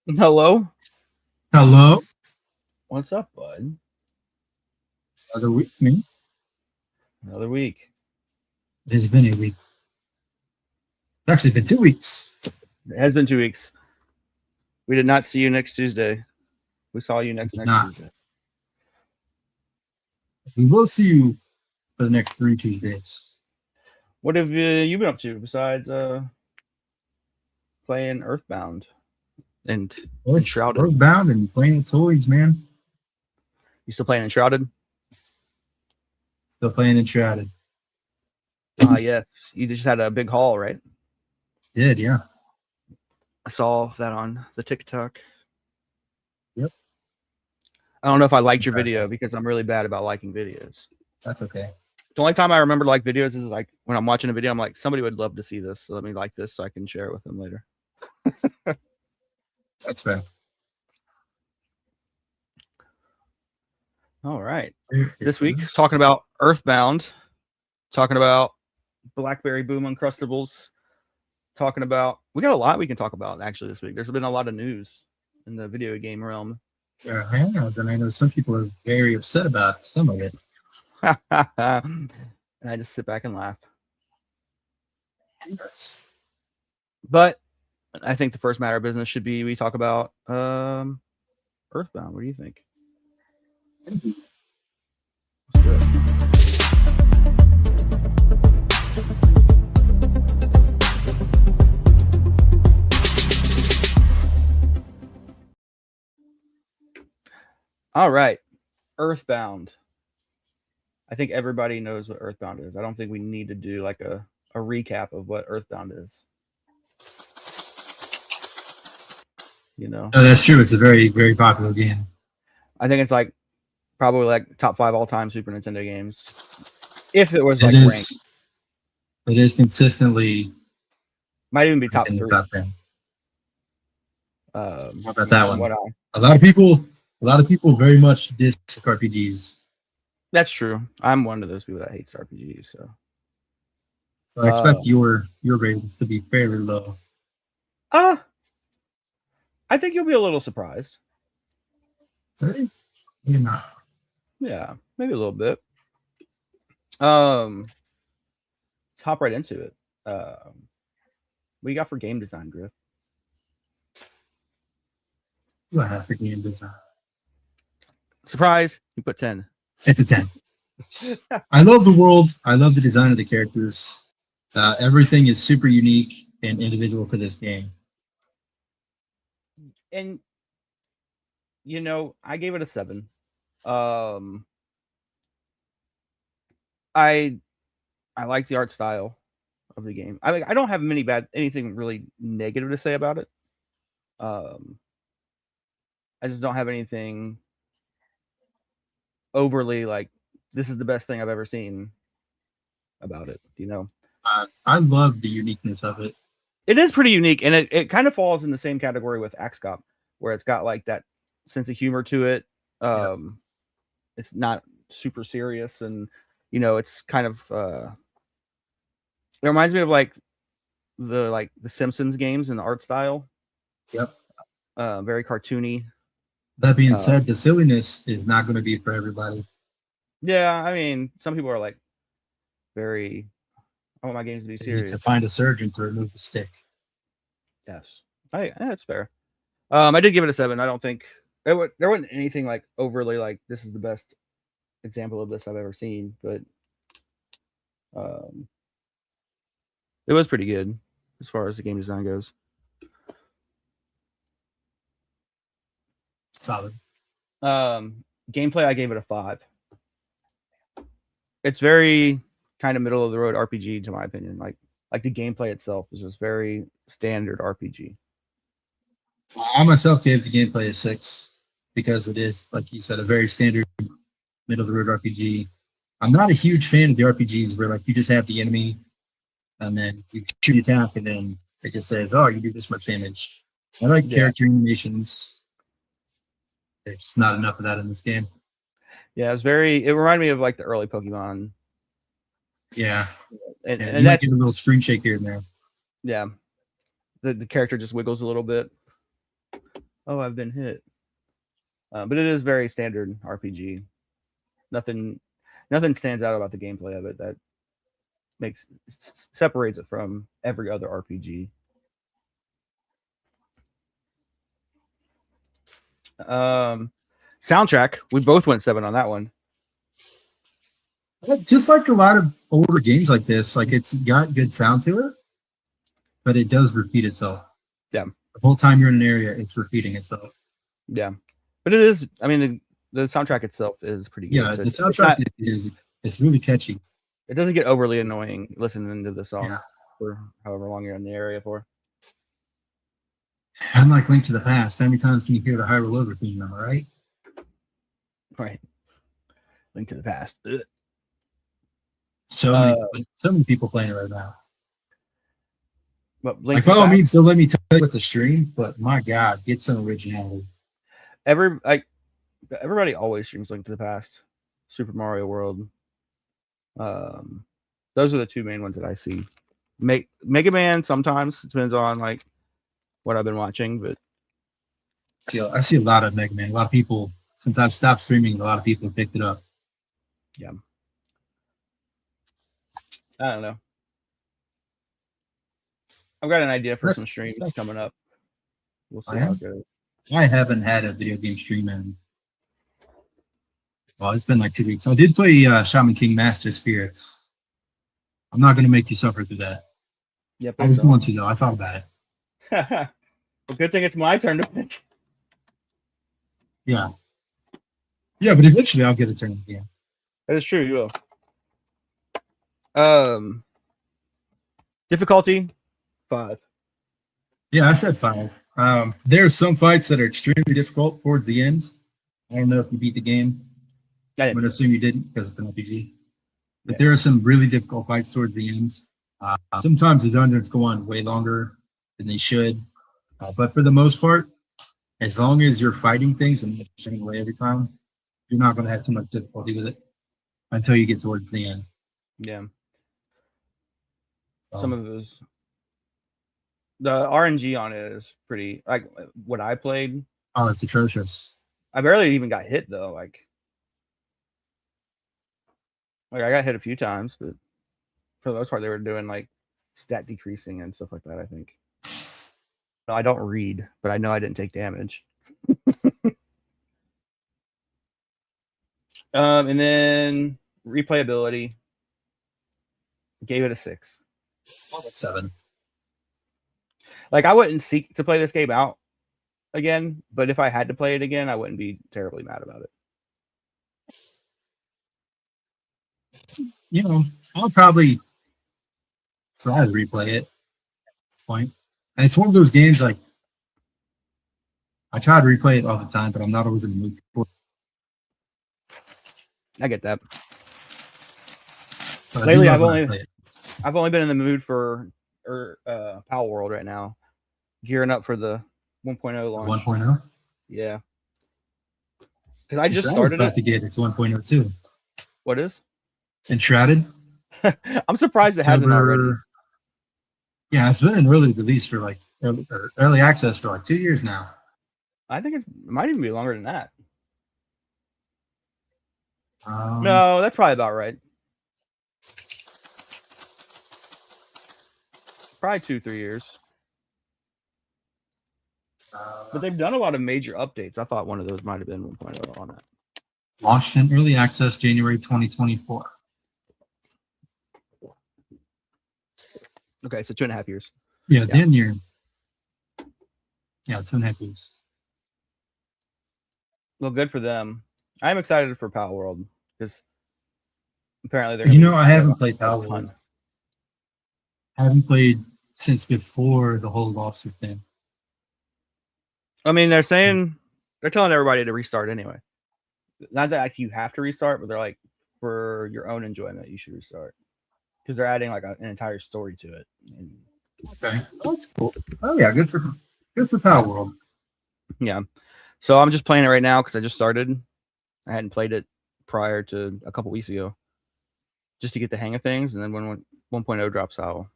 Hello? Hello. What's up, bud? Another week, man. Another week. It has been a week. It's actually been 2 weeks. It has been 2 weeks. We did not see you next Tuesday. We saw you We next did next not. Tuesday. We will see you for the next 3 Tuesdays. What have you been up to besides playing Earthbound and Enshrouded? Earthbound and playing with toys, man. You still playing Enshrouded? Still playing Enshrouded. Ah, yes. You just had a big haul, right? Did, yeah. I saw that on the TikTok. Yep. I don't know if I liked your Exactly. video because I'm really bad about liking videos. That's okay. The only time I remember to like videos is like when I'm watching a video, I'm like, somebody would love to see this. So let me like this so I can share it with them later. That's fair. All right. There it This week, is. talking about Earthbound, talking about Blackberry Boom Uncrustables, talking about, we got a lot we can talk about actually this week. There's been a lot of news in the video game realm. There has, and I know some people are very upset about some of it. And I just sit back and laugh. Yes. But I think the first matter of business should be we talk about Earthbound. What do you think? Let's do it. All right. Earthbound. I think everybody knows what Earthbound is. I don't think we need to do like a recap of what Earthbound is. You know, No, that's true. It's a very, very popular game. I think it's like probably like top 5 all time Super Nintendo games. If it was It like ranked, is. It is consistently might even be top in the 3. top 10. How about You know, that from one? what I, A lot of people, a lot of people very much diss RPGs. that's true. I'm one of those people that hates RPGs. So, So I expect your ratings to be fairly low. uh, I think you'll be a little surprised. Hey, you're not. Yeah, maybe a little bit. Um, let's hop right into it. What you got for game design, Griff? You have for game design. Surprise! You put 10. It's a 10. I love the world. I love the design of the characters. Everything is super unique and individual for this game. And I gave it a 7. Um, I I like the art style of the game. I don't have anything really negative to say about it. Um, I just don't have anything overly like this is the best thing I've ever seen about it. I love the uniqueness of it. It is pretty unique, and it kind of falls in the same category with XCOP, where it's got like that sense of humor to it. Yeah. It's not super serious, and it's kind of it reminds me of like the Simpsons games in the art style. Yep. Very cartoony. That being Uh, said, the silliness is not going to be for everybody. yeah, I mean, some people are like very. I want my games to be You need to serious. find a surgeon to remove the stick. Yes, that's fair. I did give it a 7. I don't think there wasn't anything like overly like this is the best example of this I've ever seen, but um, it was pretty good as far as the game design goes. Solid. Gameplay, I gave it a 5. It's very kind of middle of the road RPG to my opinion. Like the gameplay itself is just very standard RPG. I myself gave the gameplay a 6 because it is, like you said, a very standard middle of the road RPG. I'm not a huge fan of the RPGs where like you just have the enemy and then you shoot the attack and then it just says, "Oh, you do this much damage." I like Yeah, character animations. There's just not enough of that in this game. yeah. It reminded me of like the early Pokemon, Yeah, and and you might that's get a little screen shake here and there. yeah. The character just wiggles a little bit. Oh, I've been hit. But it is very standard RPG. Nothing, nothing stands out about the gameplay of it that separates it from every other RPG. Soundtrack, we both went 7 on that one. Just like a lot of older games like this, like it's got good sound to it, but it does repeat itself. Yeah. The whole time you're in an area, it's repeating itself. Yeah. But it is, I mean, the soundtrack itself is pretty good. Yeah, so the soundtrack it's really catchy. It doesn't get overly annoying listening to the song for however long you're in the area for. Unlike Link to the Past, how many times can you hear the Hyrule Over theme, am I right? Right. Link to the Past. Ugh. So many people playing it right now. But like, by all means, don't let me tell you what to stream, but my God, get some originality. Everybody always streams Link to the Past, Super Mario World. Those are the two main ones that I see. Mega Man sometimes, it depends on like what I've been watching, but I see a lot of Mega Man. A lot of people, since I've stopped streaming, a lot of people have picked it up. Yeah. I don't know. I've got an idea for some streams coming up. We'll see how it goes. I haven't had a video game stream in, well, it's been like 2 weeks. I did play Shaman King Master Spirits. I'm not going to make you suffer through that. Yep, I was going to, though. I thought about it. Well, good thing it's my turn to pick. Yeah. Yeah, but eventually I'll get a turn again. That is true, you will. Difficulty 5. Yeah, I said 5. There are some fights that are extremely difficult towards the end. I don't know if you beat the game. I'm going to assume you didn't because it's an RPG. But there are some really difficult fights towards the end. Sometimes the dungeons go on way longer than they should. But for the most part, as long as you're fighting things and you're away every time, you're not going to have too much difficulty with it until you get towards the end. Yeah. Some of those. The RNG on it is pretty, like what I played. Oh, it's atrocious. I barely even got hit though. Like I got hit a few times, but for the most part, they were doing like stat decreasing and stuff like that. I think. No, I don't read, but I know I didn't take damage. And then replayability. Gave it a 6. Oh, 7. Like I wouldn't seek to play this game out again, but if I had to play it again, I wouldn't be terribly mad about it. You know, I'll probably try to replay it at this point. And it's one of those games like I try to replay it all the time, but I'm not always in the mood for it. I get that. So lately, I've only been in the mood for Pal World right now, gearing up for the 1.0 launch. 1.0. Yeah, because I just started about to get its 1.0 too. What is? Enshrouded. I'm surprised it hasn't already. Yeah, it's been in early release for like early access for like 2 years now. I think it might even be longer than that. No, that's probably about right. Probably 2-3 years. But they've done a lot of major updates. I thought one of those might have been 1.0 on that. Launched in early access January 2024. Okay, so 2.5 years. Yeah, then you're. Yeah, 2.5 years. Well, good for them. I'm excited for Pal World because apparently they're. I haven't played Pal World. I haven't played since before the whole lawsuit thing. I mean, they're telling everybody to restart anyway. Not that like you have to restart, but they're like for your own enjoyment, you should restart because they're adding like an entire story to it. Okay, that's cool. Oh yeah, good for Pal World. Yeah, so I'm just playing it right now because I just started. I hadn't played it prior to a couple weeks ago, just to get the hang of things, and then when 1.0 drops, I'll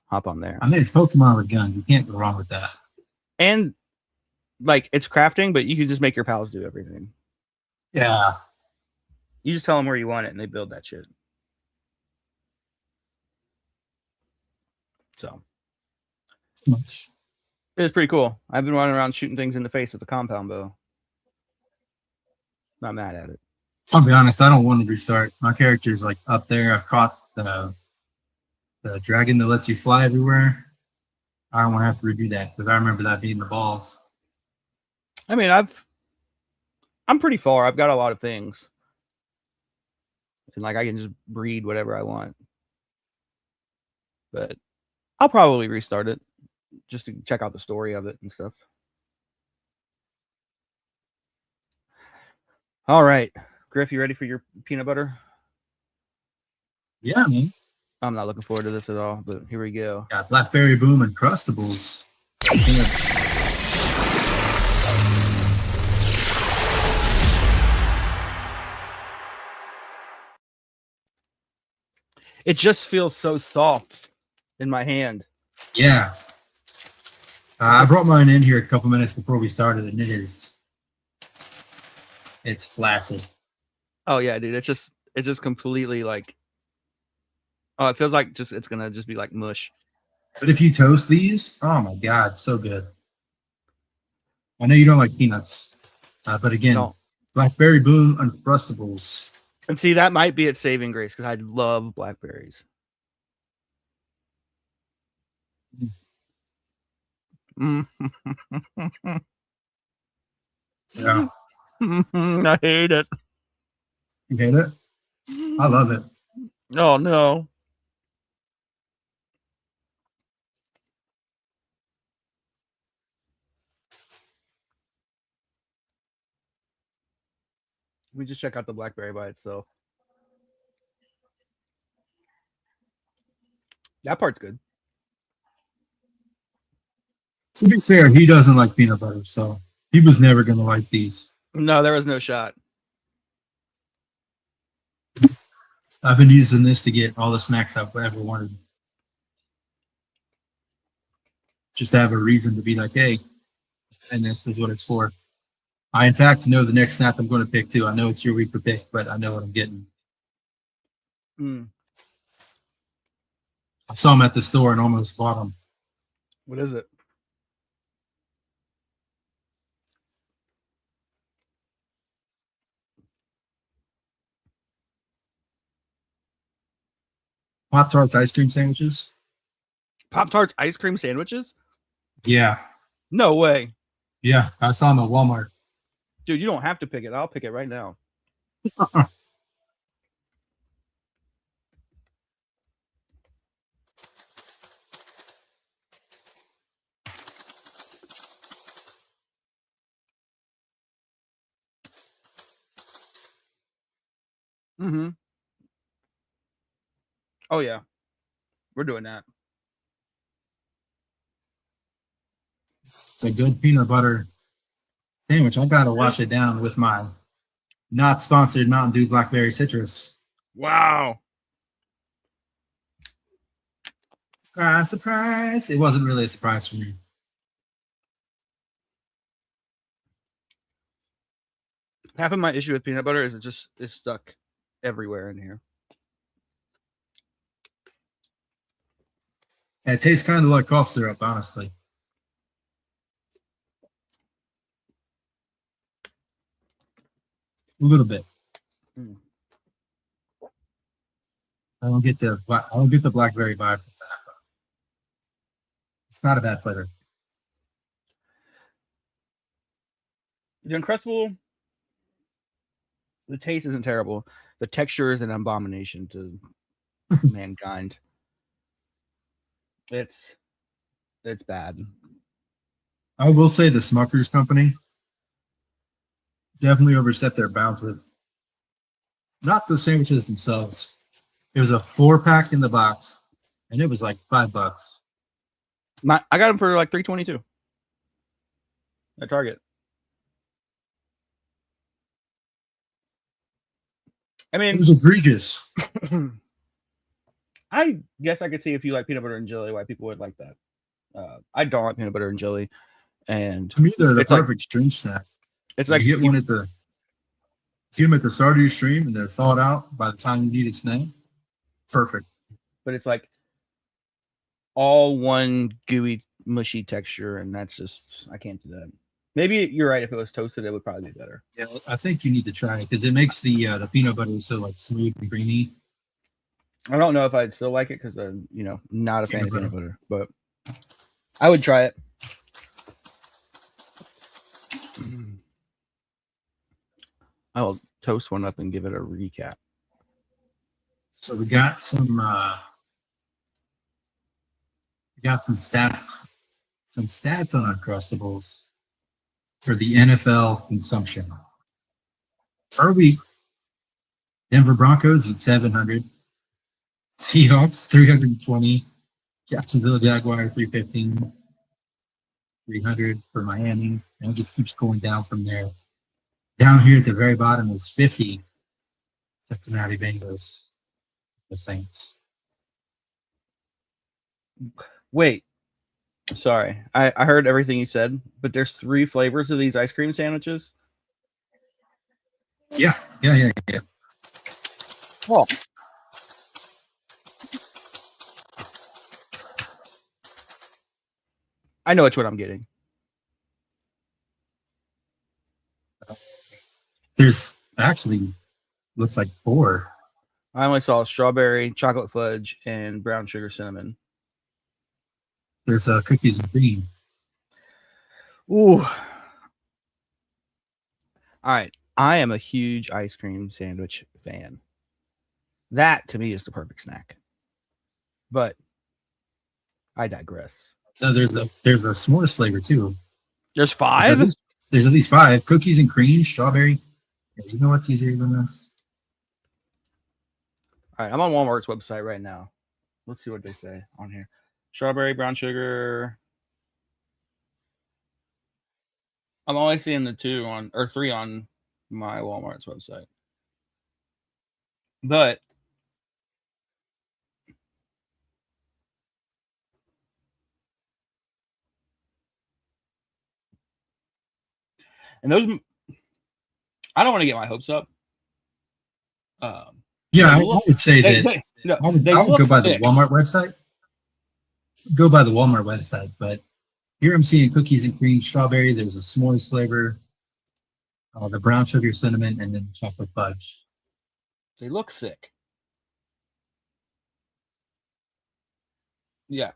hop on there. I mean, it's Pokemon with guns. You can't go wrong with that. And like it's crafting, but you can just make your pals do everything. Yeah. You just tell them where you want it, and they build that shit. So Much. it was pretty cool. I've been running around shooting things in the face with a compound bow. Not mad at it. I'll be honest, I don't want to restart. My character's like up there. I've caught the dragon that lets you fly everywhere. I don't want to have to redo that because I remember that being the balls. I mean, I'm pretty far. I've got a lot of things, and like I can just breed whatever I want. But I'll probably restart it just to check out the story of it and stuff. All right, Griff, you ready for your peanut butter? Yeah, man. I'm not looking forward to this at all, but here we go. Got Blackberry Boom and Crustables. It just feels so soft in my hand. Yeah. I brought mine in here a couple minutes before we started, and it's flaccid. Oh yeah, dude. It's just completely like, oh, it feels like it's gonna just be like mush. But if you toast these, oh my god, so good. I know you don't like peanuts, but again, no. Blackberry Boom Uncrustables. And see, that might be its saving grace because I love blackberries. Yeah. I hate it. You hate it? I love it. Oh no. We just check out the blackberry by itself. That part's good. To be fair, he doesn't like peanut butter, so he was never going to like these. No, there was no shot. I've been using this to get all the snacks I've ever wanted. Just to have a reason to be like, hey, and this is what it's for. I, in fact, know the next snack I'm going to pick, too. I know it's your week to pick, but I know what I'm getting. I saw them at the store and almost bought them. What is it? Pop-Tarts ice cream sandwiches. Pop-Tarts ice cream sandwiches? Yeah. No way. Yeah, I saw them at Walmart. Dude, you don't have to pick it. I'll pick it right now. Mm-hmm. Oh, yeah. We're doing that. It's a good peanut butter sandwich. I got to wash it down with my not sponsored Mountain Dew Blackberry Citrus. Wow. Surprise. It wasn't really a surprise for me. Half of my issue with peanut butter is it just is stuck everywhere in here. It tastes kind of like cough syrup, honestly. A little bit. I don't get the blackberry vibe from that. It's not a bad flavor. The Uncrustable, the taste isn't terrible. The texture is an abomination to mankind. It's bad. I will say the Smucker's company definitely overstepped their bounds with not the sandwiches themselves. It was a 4-pack in the box, and it was like $5. I got them for like $3.22 at Target. I mean, it was egregious. I guess I could see if you like peanut butter and jelly why people would like that. I don't like peanut butter and jelly. And To me, they're the it's like perfect stream snack. it's You like get one at the get them at the start of your stream, and they're thawed out by the time you need a snack. Perfect. but it's like all one gooey mushy texture, and that's just I can't do that. Maybe you're right. If it was toasted, it would probably be better. Yeah, I think you need to try it because it makes the peanut butter so like smooth and creamy. I don't know if I'd still like it because I'm not a fan of Peanut peanut butter, but I would try it. I will toast one up and give it a recap. So we got some stats on Uncrustables for the NFL consumption. Per week, Denver Broncos at 700, Seahawks 320, Jacksonville Jaguars 315, 300 for Miami, and it just keeps going down from there. Down here at the very bottom is 50, Cincinnati Bengals, the Saints. Wait, sorry, I heard everything you said, but there's 3 flavors of these ice cream sandwiches. Yeah. Oh. I know which one I'm getting. There's actually looks like 4. I only saw strawberry, chocolate fudge, and brown sugar cinnamon. There's cookies and cream. Ooh. All right. I am a huge ice cream sandwich fan. That to me is the perfect snack. But I digress. So there's a s'mores flavor too. There's 5? There's at least 5. Cookies and cream, strawberry. Yeah, you know what's easier than this? All right, I'm on Walmart's website right now. Let's see what they say on here. Strawberry, brown sugar. I'm only seeing the 3 on my Walmart's website. But and those, I don't want to get my hopes up. Yeah, I would say that I would go by the Walmart website. Go by the Walmart website, but here I'm seeing cookies and cream, strawberry. There's a s'mores flavor, the brown sugar cinnamon, and then chocolate fudge. They look thick. Yeah.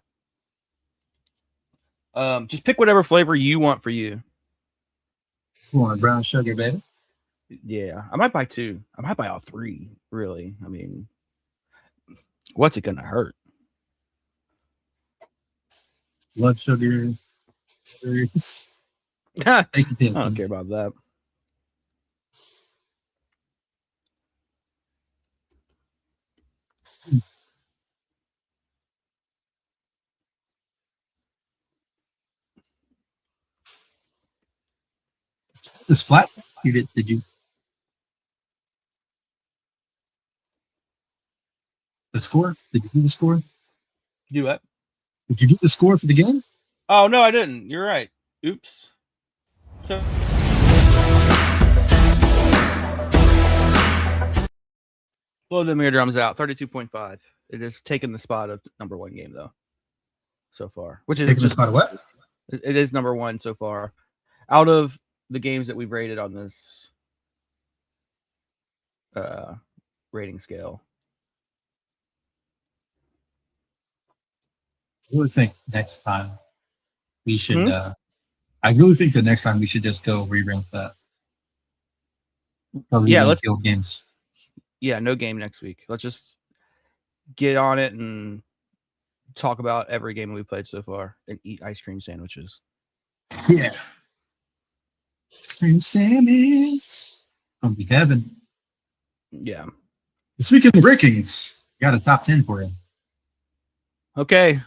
Just pick whatever flavor you want for you. You want brown sugar, baby? Yeah, I might buy 2. I might buy all 3. Really, I mean, what's it gonna hurt? Blood sugar. I don't care about that. The splat? Did you? The score? Did you do the score? Do what? Did you do the score for the game? Oh no, I didn't. You're right. Oops. So blow them eardrums out. 32.5. It has taken the spot of number 1 game though. So far, which is taking the spot of what? It is number 1 so far, out of the games that we've rated on this rating scale. I really think next time we should. I really think the next time we should just go re-rank that. Probably let's field games. Yeah, no game next week. Let's just get on it and talk about every game we played so far and eat ice cream sandwiches. Yeah. Ice cream sandwiches. Gonna be heaven. Yeah. Speaking of rankings, got a top 10 for you. Okay.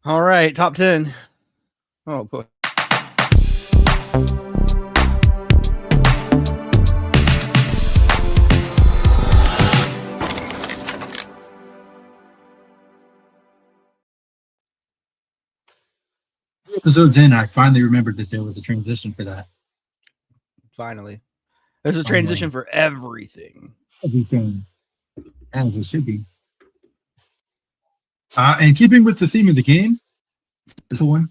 All right, top 10. Oh, boy. episodes in, I finally remembered that there was a transition for that. Finally, there's a transition for everything. Everything as it should be. And keeping with the theme of the game, this one,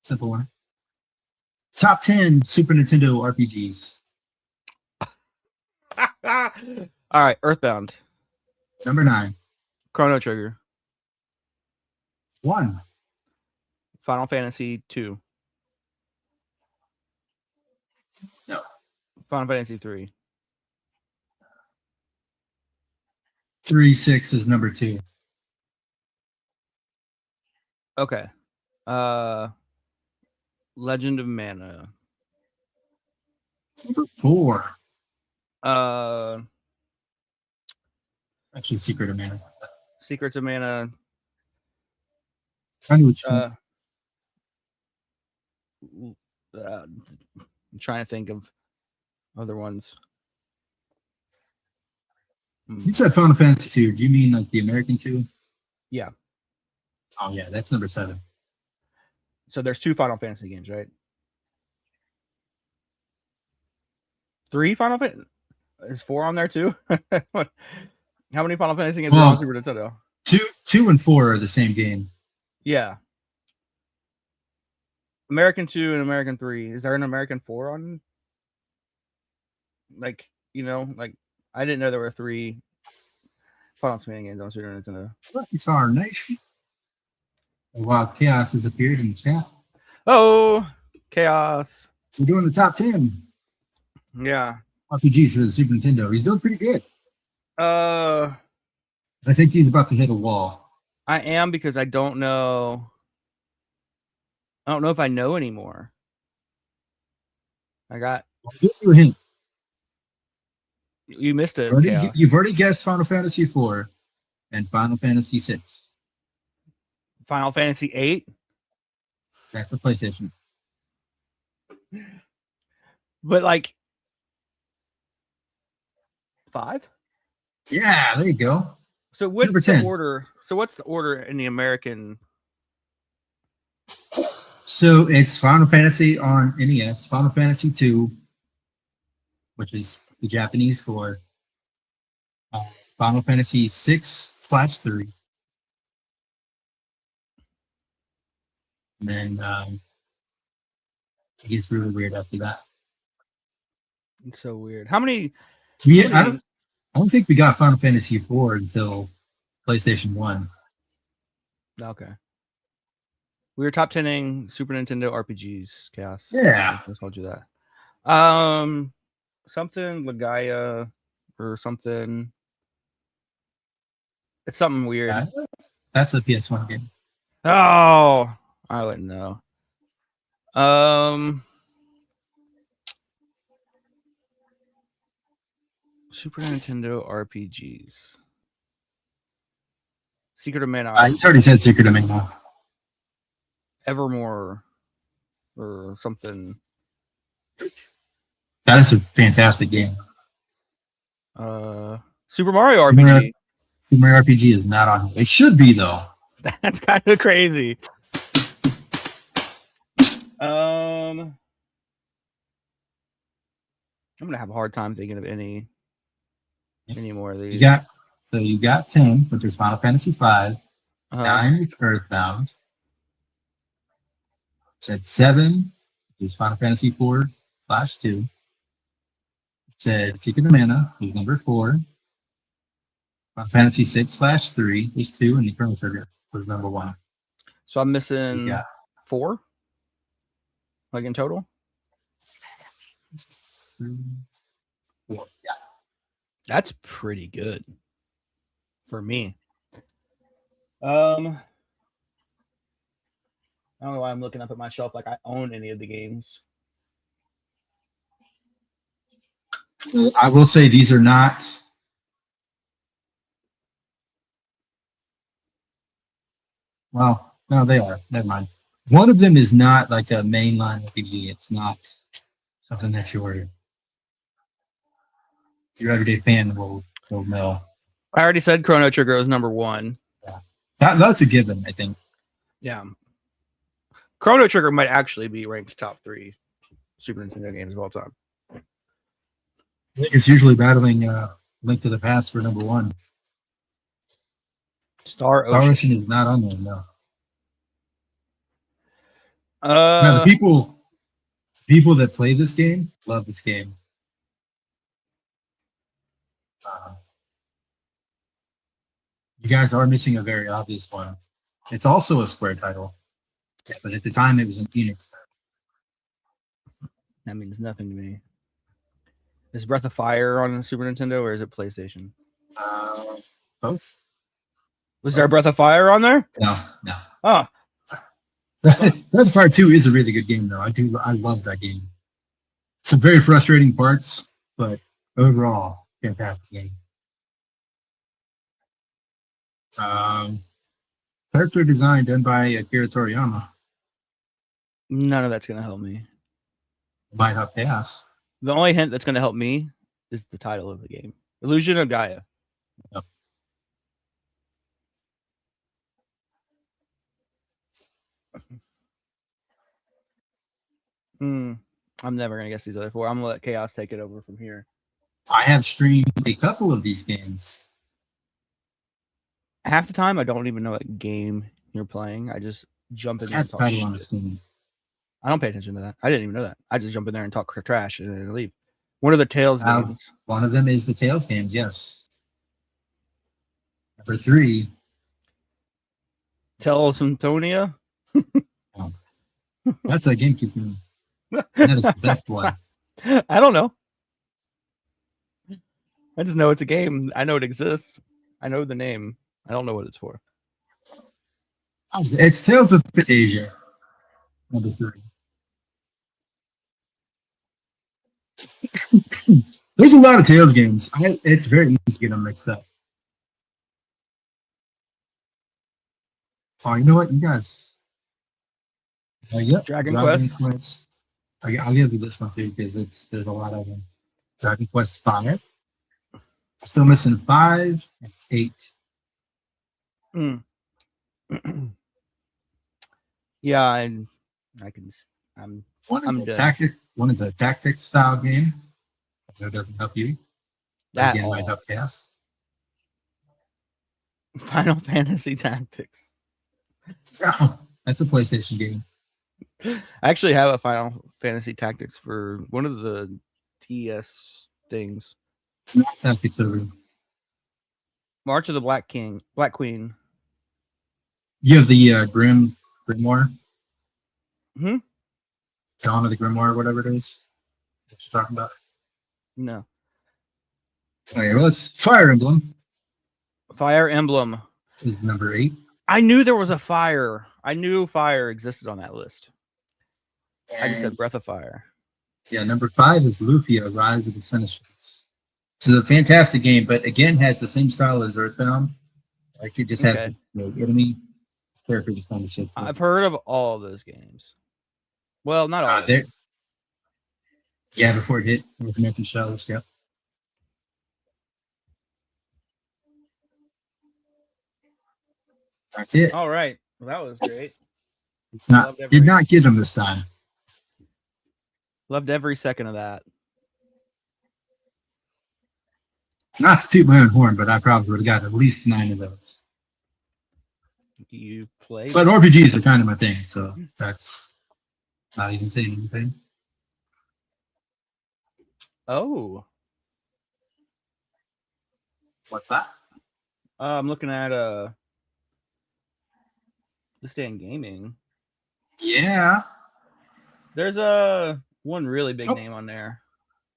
simple one. Top 10 Super Nintendo RPGs. All right, Earthbound. Number 9. Chrono Trigger. 1. Final Fantasy 2. No. Final Fantasy 3. 3-6 is number 2. Okay. Legend of Mana. Number 4. Actually, Secret of Mana. Secrets of Mana. I know what I'm trying to think of other ones. You said Final Fantasy 2. Do you mean like the American 2? Yeah. Oh, yeah, that's number 7. So there's 2 Final Fantasy games, right? 3 Final Fantasy? Is 4 on there too? How many Final Fantasy games are on Super Nintendo? 2 and 4 are the same game. Yeah. American 2 and American 3. Is there an American 4 on? Like, I didn't know there were 3 Final Fantasy games on Super Nintendo. It's our nation. While Chaos has appeared in the chat. Oh, Chaos. We're doing the top 10. Yeah. RPGs for the Super Nintendo. He's doing pretty good. I think he's about to hit a wall. I am, because I don't know if I know anymore. I'll give you a hint. You missed it. You've already guessed Final Fantasy 4 and Final Fantasy 6. Final Fantasy 8? That's a PlayStation. But like 5? Yeah, there you go. So what's the order? So what's the order in the American? So it's Final Fantasy on NES, Final Fantasy 2, which is the Japanese for Final Fantasy 6/3. And then it gets really weird after that. It's so weird. How many? I don't think we got Final Fantasy 4 until PlayStation 1. Okay. We were top 10ing Super Nintendo RPGs, Chaos. Yeah. I told you that. Something Legaia or something. It's something weird. Yeah, that's a PS1 game. Oh, I wouldn't know. Super Nintendo RPGs. Secret of Mana. He's already said Secret of Mana. Evermore or something. That is a fantastic game. Super Mario RPG. Super Mario RPG is not on here. It should be though. That's kind of crazy. I'm gonna have a hard time thinking of any more of these. You got 10, which is Final Fantasy 5. 9 is Earthbound. Said 7 is Final Fantasy 4/2. Said Secret of Mana is number 4. Final Fantasy 6/3 is 2, and the Chrono Trigger was number 1. So I'm missing 4? Like in total? 3, 4. Yeah. That's pretty good for me. I don't know why I'm looking up at my shelf like I own any of the games. I will say these are not. Well, no, they are. Never mind. One of them is not like a mainline RPG. It's not something that your everyday fan will know. I already said Chrono Trigger was number 1. Yeah, that's a given, I think. Yeah. Chrono Trigger might actually be ranked top 3 Super Nintendo games of all time. I think it's usually battling Link to the Past for number 1. Star Star Ocean. Ocean is not on there, no. Uh, Now, the people that play this game love this game. You guys are missing a very obvious one. It's also a Square title, but at the time it was in Phoenix. that means nothing to me. Is Breath of Fire on Super Nintendo or is it PlayStation? Both? Was there a Breath of Fire on there? No. Oh, Breath of Fire 2 is a really good game, though. I love that game. Some very frustrating parts, but overall, fantastic game. Character design done by Akira Toriyama. none of that's going to help me. Might help chaos. The only hint that's going to help me is the title of the game. Illusion of Gaia. Yep. I'm never going to guess these other 4. I'm going to let Chaos take it over from here. I have streamed a couple of these games. Half the time, I don't even know what game you're playing. I just jump in there and That's the talk title on the shit. screen. I don't pay attention to that. I didn't even know that. I just jump in there and talk trash and then leave. One of the Tales games. One of them is the Tales games, yes. Number 3. Tales from Tonia. That's a GameCube game. That is the best one. I don't know. I just know it's a game. I know it exists. I know the name. I don't know what it's for. It's Tales of Asia. Number 3. There's a lot of Tales games. It's very easy to get them mixed up. Oh, you know what? You guys. Yep. Dragon Quest. I'll give you this one too because there's a lot of them. Dragon Quest 5. Still missing 5 and 8. Yeah, I can. One is a tactics style game. That doesn't help you. That again might help chaos. Final Fantasy Tactics. That's a PlayStation game. I actually have a Final Fantasy Tactics for one of the TS things. It's not Tactics over. March of the Black Queen. You have the Grimoire. Dawn of the Grimoire, whatever it is. What you're talking about? No. Okay, well, it's Fire Emblem. Fire Emblem is number 8. I knew there was a fire. I knew fire existed on that list. I just said Breath of Fire. Yeah, number 5 is Lufia, Rise of the Sinisters. This is a fantastic game, but again has the same style as Earthbound. Like it just has the enemy character just kind of shit. I've heard of all of those games. Well, not all. Yeah, before it hit North American shells, yep. That's it. All right. Well, that was great. Did not get them this time. Loved every second of that. Not to toot my own horn, but I probably would have got at least 9 of those. You played? But RPGs are kind of my thing, so that's not even saying anything. Oh. What's that? I'm looking at this day in gaming. Yeah. There's one really big name on there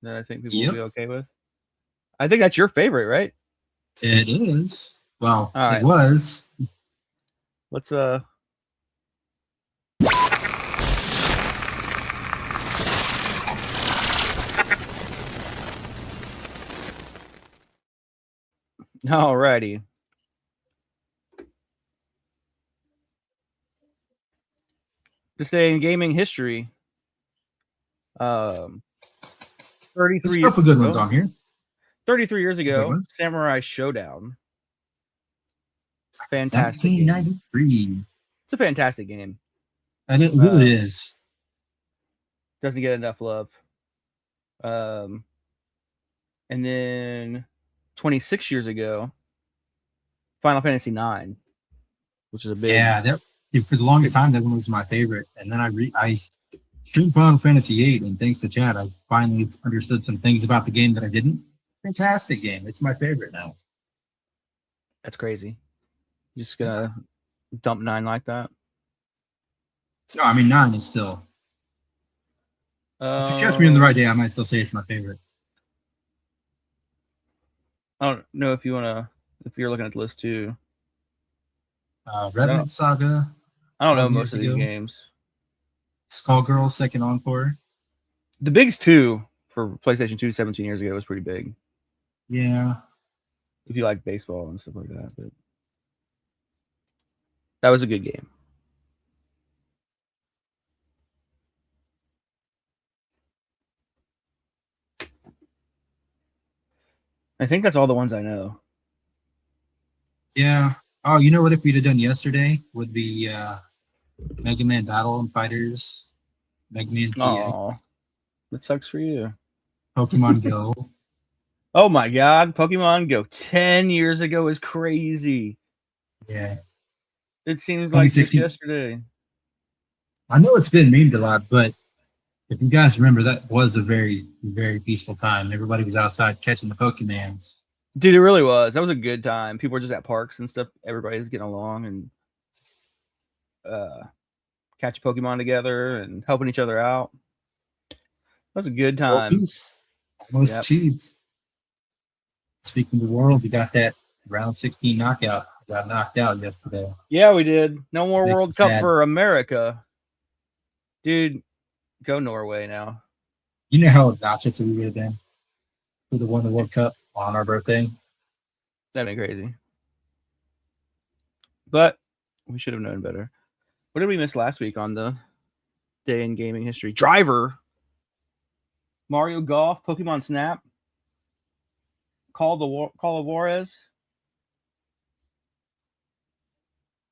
that I think people will be okay with. I think that's your favorite, right? It is. Well, it was. Let's Alrighty. To say in gaming history, 33 years good ones on here. 33 years ago, Samurai Showdown. Fantastic. 1993. It's a fantastic game. And it really is. Doesn't get enough love. And then 26 years ago, Final Fantasy 9, which is a big. Yeah, for the longest time that one was my favorite, and then I streamed Final Fantasy 8, and thanks to Chad, I finally understood some things about the game that I didn't. Fantastic game. It's my favorite now. That's crazy. You're just gonna dump 9 like that? No, I mean 9 is still. If you catch me on the right day, I might still say it's my favorite. I don't know if you're looking at the list too. Revenant Saga. I don't know most of these games. Skullgirls Second Encore. The biggest 2 for PlayStation 2 17 years ago was pretty big. Yeah. If you like baseball and stuff like that, but that was a good game. I think that's all the ones I know. Yeah. Oh, you know what? If we'd have done yesterday, would be Mega Man Battle and Fighters, Mega Man CX. Oh, that sucks for you. Pokemon Go. Oh my God, Pokemon Go 10 years ago is crazy. Yeah. It seems like just yesterday. I know it's been memed a lot, but if you guys remember, that was a very, very peaceful time. Everybody was outside catching the Pokemans. Dude, it really was. That was a good time. People were just at parks and stuff. Everybody's getting along and catch Pokemon together and helping each other out. That was a good time. Almost achieved. Speaking of the world, we got that round 16 knockout. We got knocked out yesterday. Yeah, we did. No more World Cup for America. Dude, go Norway now. You know how obnoxious we would have been for the won the World Cup on our birthday? That'd be crazy. But we should have known better. What did we miss last week on the day in gaming history? Driver, Mario Golf, Pokemon Snap, Call of Juarez.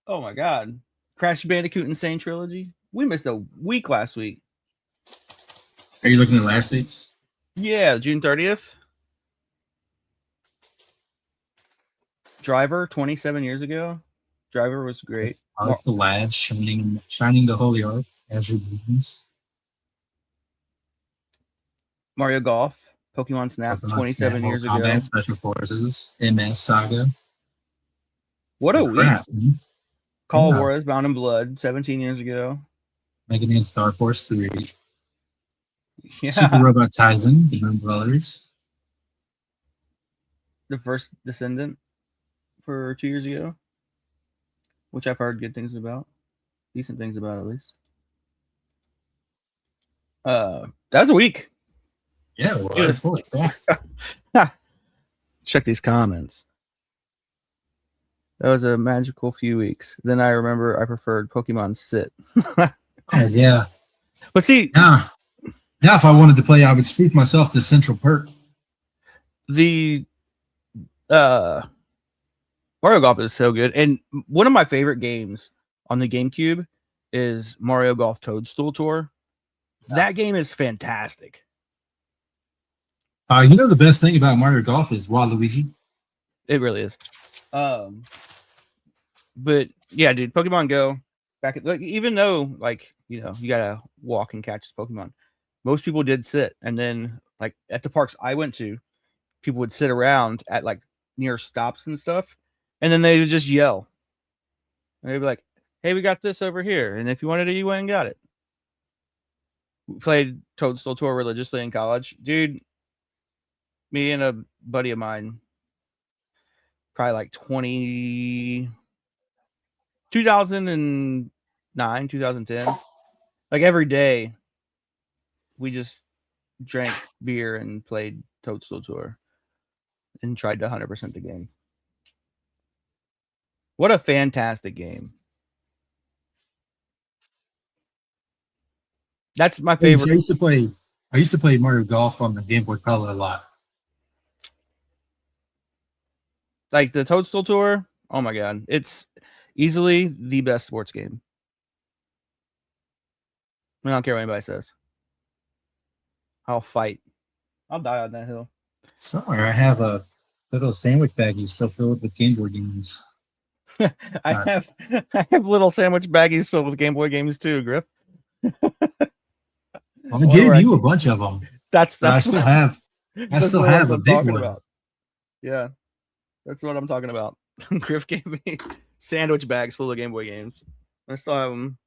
Oh my God. Crash Bandicoot Insane Trilogy. We missed a week last week. Are you looking at last week's? Yeah, June 30th. Driver, 27 years ago. Driver was great. I like the lad shining the holy arc as your business. Mario Golf, Pokemon Snap, 27 years ago. Combat Special Forces, MS Saga. What a week. Call of Juarez, Bound in Blood, 17 years ago. Mega Man Star Force 3. Yeah. Super Robot Tyson, the Moon Brothers. The first Descendant for 2 years ago, which I've heard good things about. Decent things about, at least. That was a week. Yeah, well, that's fully. Yeah. Check these comments. That was a magical few weeks. Then I remember I preferred Pokemon Sit. Oh, yeah. But see, now if I wanted to play, I would spoof myself to Central Perk. The Mario Golf is so good. And one of my favorite games on the GameCube is Mario Golf Toadstool Tour. Yeah. That game is fantastic. You know the best thing about Mario Golf is Waluigi? It really is. But yeah, dude, Pokemon Go even though you gotta walk and catch Pokemon, most people did sit. And then at the parks I went to, people would sit around at near stops and stuff, and then they would just yell. And they'd be like, "Hey, we got this over here, and if you wanted it, you went and got it." We played Toadstool Tour religiously in college, dude. Me and a buddy of mine, probably 2009, 2010, every day we just drank beer and played Toadstool Tour and tried to 100% the game. What a fantastic game. That's my favorite. I used to play Mario Golf on the Game Boy Color a lot. The Toadstool Tour, oh my God, it's easily the best sports game. I don't care what anybody says. I'll fight. I'll die on that hill. Somewhere I have a little sandwich baggie still filled with Game Boy games. I have little sandwich baggies filled with Game Boy games too, Griff. I gave you a bunch of them. That's I still what, have. I that's still the ones have a I'm big talking one. about. Yeah, that's what I'm talking about. Griff gave me sandwich bags full of Game Boy games. I still have them.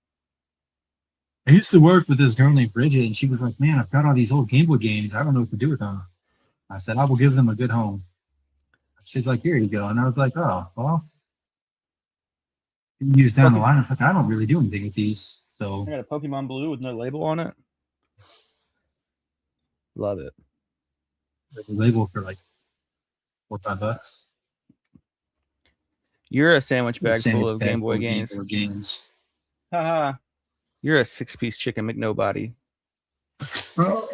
I used to work with this girl named Bridget, and she was like, "Man, I've got all these old Game Boy games. I don't know what to do with them." I said, "I will give them a good home." She's like, "Here you go," and I was like, "Oh, well." Years down the line, it's like I don't really do anything with these. So I got a Pokemon Blue with no label on it. Love it. the label for like $4 or $5. You're a sandwich bag full of Game Boy games. Games. Haha. You're a 6-piece chicken McNobody. Oh,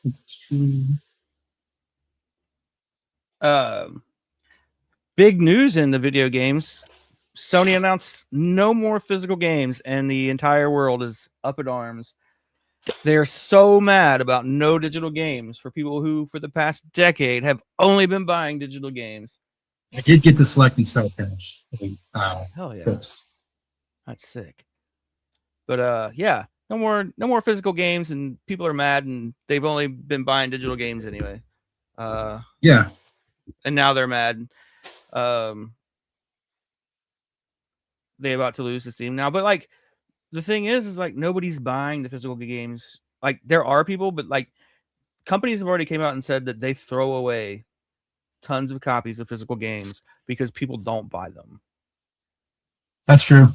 it's true. Big news in the video games. Sony announced no more physical games, and the entire world is up in arms. They're so mad about no digital games for people who, for the past decade, have only been buying digital games. I did get the select and start finish. Hell yeah, that's sick. But yeah, no more physical games, and people are mad, and they've only been buying digital games anyway. Yeah, and now they're mad. They're about to lose the Steam now, but like the thing is like nobody's buying the physical games. Like there are people, but like companies have already came out and said that they throw away tons of copies of physical games because people don't buy them. that's true.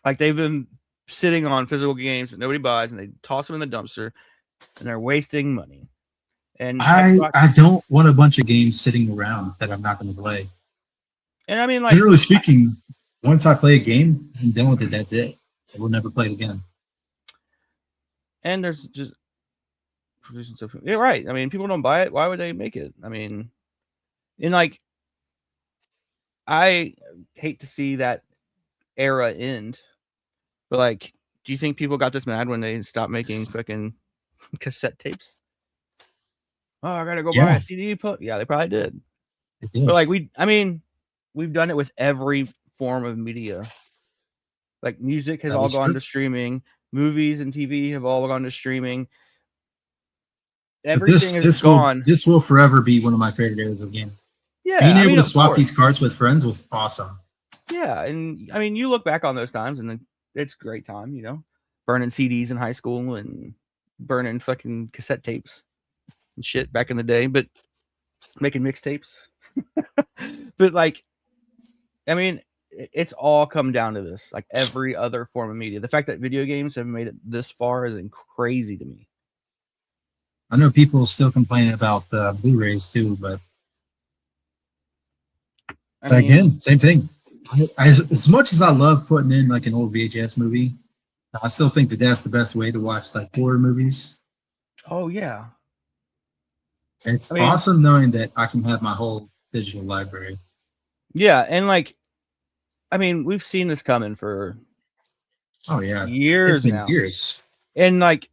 Like they've been sitting on physical games that nobody buys, and they toss them in the dumpster, and they're wasting money. And Xbox, I don't want a bunch of games sitting around that I'm not going to play. And I mean, like, generally speaking, once I play a game, I'm done with it. That's it. I will never play it again. And there's just producing stuff. Yeah, right. I mean, people don't buy it. Why would they make it? I mean, and like, I hate to see that era end, but like, do you think people got this mad when they stopped making fucking cassette tapes? Oh, I gotta go buy a CD. Yeah, they probably did. But like, we've done it with every form of media. Like music has all gone to streaming. Movies and TV have all gone to streaming. Everything is gone. This will forever be one of my favorite areas of the game. Yeah, being able to swap these cards with friends was awesome. Yeah, and I mean, you look back on those times, and it's a great time, you know, burning CDs in high school and burning fucking cassette tapes and shit back in the day, but making mixtapes. But like, I mean, it's all come down to this. Like every other form of media, the fact that video games have made it this far is crazy to me. I know people still complaining about Blu-rays too, but again, same thing. As much as I love putting in like an old VHS movie, I still think that that's the best way to watch like horror movies. Oh yeah, it's awesome knowing that I can have my whole digital library. Yeah, and like, I mean, we've seen this coming for years now. Years, and like,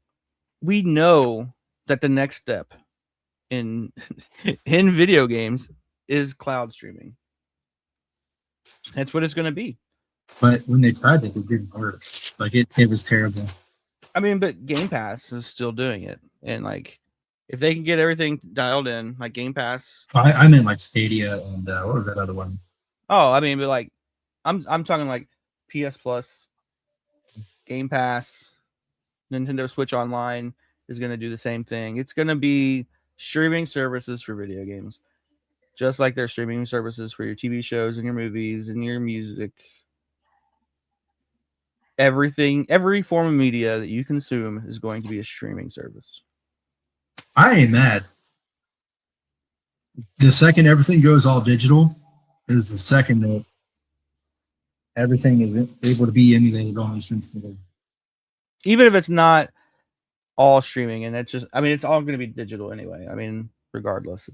we know that the next step in in video games is cloud streaming. That's what it's going to be. But when they tried it, it didn't work. Like it was terrible. I mean, but Game Pass is still doing it, and like, if they can get everything dialed in, like Game Pass. I meant like Stadia and what was that other one? Oh, I mean, but like, I'm talking like PS Plus, Game Pass, Nintendo Switch Online is going to do the same thing. It's going to be streaming services for video games, just like they're streaming services for your TV shows and your movies and your music. Everything, every form of media that you consume is going to be a streaming service. I ain't mad. The second everything goes all digital is the second that everything is able to be emulated almost instantly. Even if it's not all streaming, and it's just, I mean, it's all going to be digital anyway. I mean, regardless,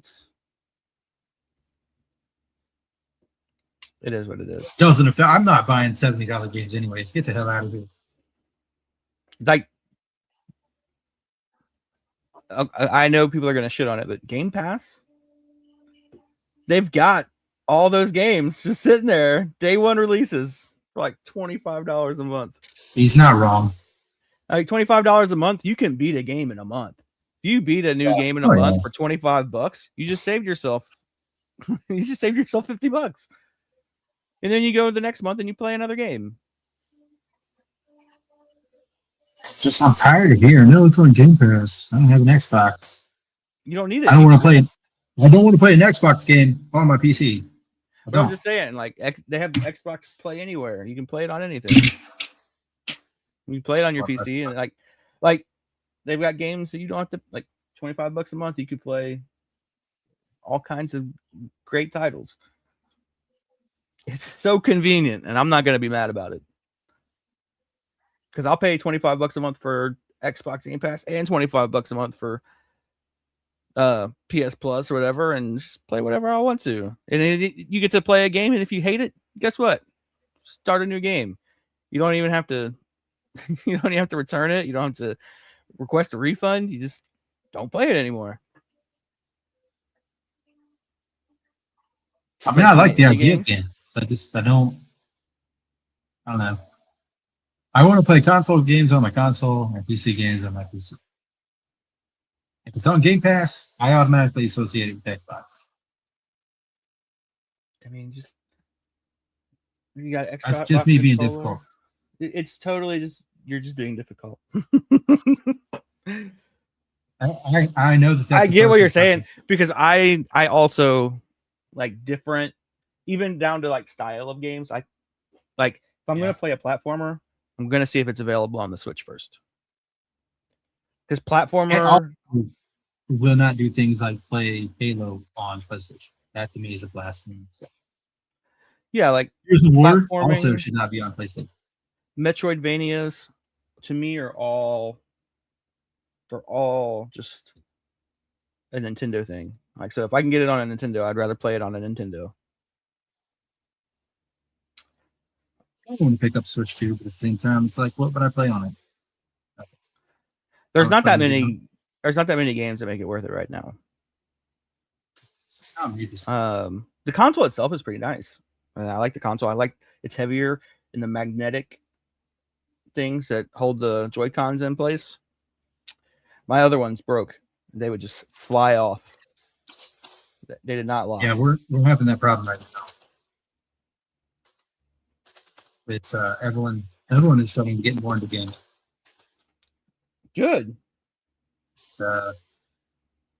it is what it is. Doesn't affect. I'm not buying $70 games anyways. Get the hell out of here. Like, I know people are gonna shit on it, but Game Pass, they've got all those games just sitting there, day one releases for like $25 a month. He's not wrong. Like $25 a month, you can beat a game in a month. If you beat a new game in a month for $25, you just saved yourself. You just saved yourself $50, and then you go the next month and you play another game. Just I'm tired of hearing, no, it's on Game Pass. I don't have an Xbox. You don't need it. I don't want to play. I don't want to play an Xbox game on my PC. But I'm just saying, like, they have Xbox Play Anywhere. You can play it on anything. You play it on your PC, and like they've got games that you don't have to, like, $25 a month. You could play all kinds of great titles. It's so convenient, and I'm not going to be mad about it. Because I'll pay $25 a month for Xbox Game Pass and $25 a month for PS Plus or whatever, and just play whatever I want to. And you get to play a game, and if you hate it, guess what? Start a new game. You don't even have to. You don't even have to return it. You don't have to request a refund. You just don't play it anymore. I mean, I like the idea of games. I don't know. I want to play console games on my console and PC games on my PC. If it's on Game Pass, I automatically associate it with Xbox. I mean, just you got Xbox. That's just me being difficult. It's totally just you're just being difficult. I know that. I get what you're saying, because I also like different, even down to like style of games. I like if I'm gonna play a platformer, I'm gonna see if it's available on the Switch first. Because platformer will not do things like play Halo on PlayStation. That to me is a blasphemy. So. Yeah, like Gears of War also should not be on PlayStation. Metroidvanias to me are all just a Nintendo thing. Like, so if I can get it on a Nintendo, I'd rather play it on a Nintendo. I want to pick up Switch 2, but at the same time, it's like, what would I play on it? There's not that many. There's not that many games that make it worth it right now. The console itself is pretty nice. I like the console. I like it's heavier in the magnetic things that hold the Joy-Cons in place. My other ones broke. They would just fly off. They did not lock. Yeah, we're having that problem right now. It's everyone is starting to get more into games. Good.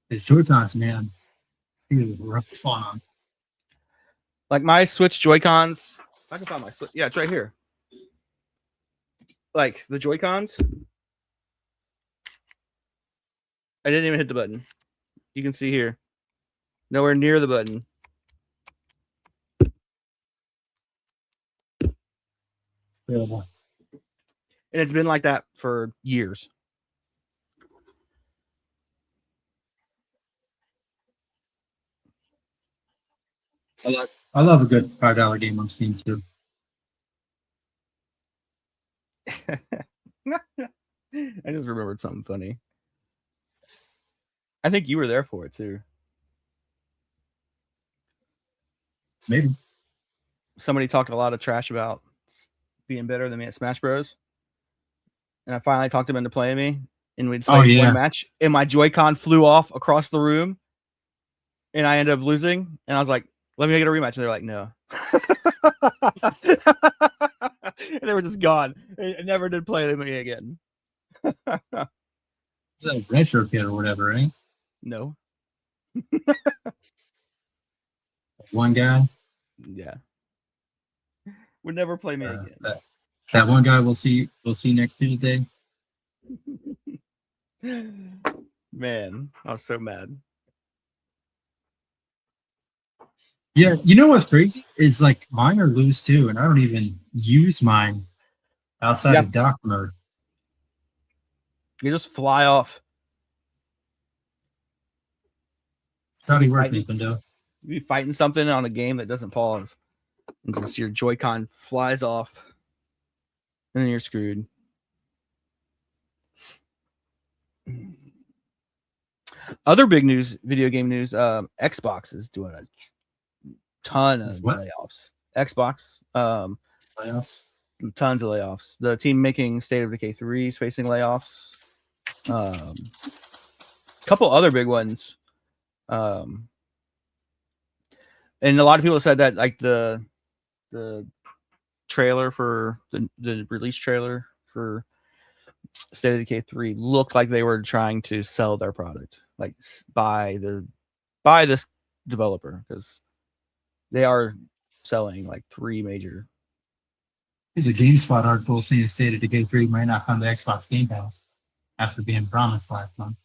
His Joy-Cons, man, he was rough fun on. Like my Switch Joy-Cons, if I can find my Switch, yeah, it's right here. Like the Joy-Cons, I didn't even hit the button. You can see here, nowhere near the button. Available. And it's been like that for years. I love a good $5 game on Steam too. I just remembered something funny. I think you were there for it too. Maybe. Somebody talked a lot of trash about being better than me at Smash Bros. And I finally talked him into playing me. And we'd play one match. And my Joy-Con flew off across the room. And I ended up losing. And I was like, let me get a rematch. And they're like, no. And they were just gone. I never did play them again. It's a retro kid or whatever, right? No. One guy? Yeah. Would never play me again. That one guy we'll see next Tuesday. Man, I was so mad. Yeah, you know what's crazy is like mine are loose too, and I don't even use mine outside of dock mode. You just fly off. How do you work, Nintendo? You be fighting something on a game that doesn't pause, and just your Joy-Con flies off, and then you're screwed. Other big news, video game news. Xbox is doing a ton of What? layoffs. Xbox, Playoffs? tons of layoffs. The team making State of Decay 3 is facing layoffs. Couple other big ones. And a lot of people said that like the trailer for the release trailer for State of Decay 3 looked like they were trying to sell their product, like by this developer, because they are selling like 3 major. There's a GameSpot article saying State of Decay 3 might not come to Xbox Game Pass after being promised last month.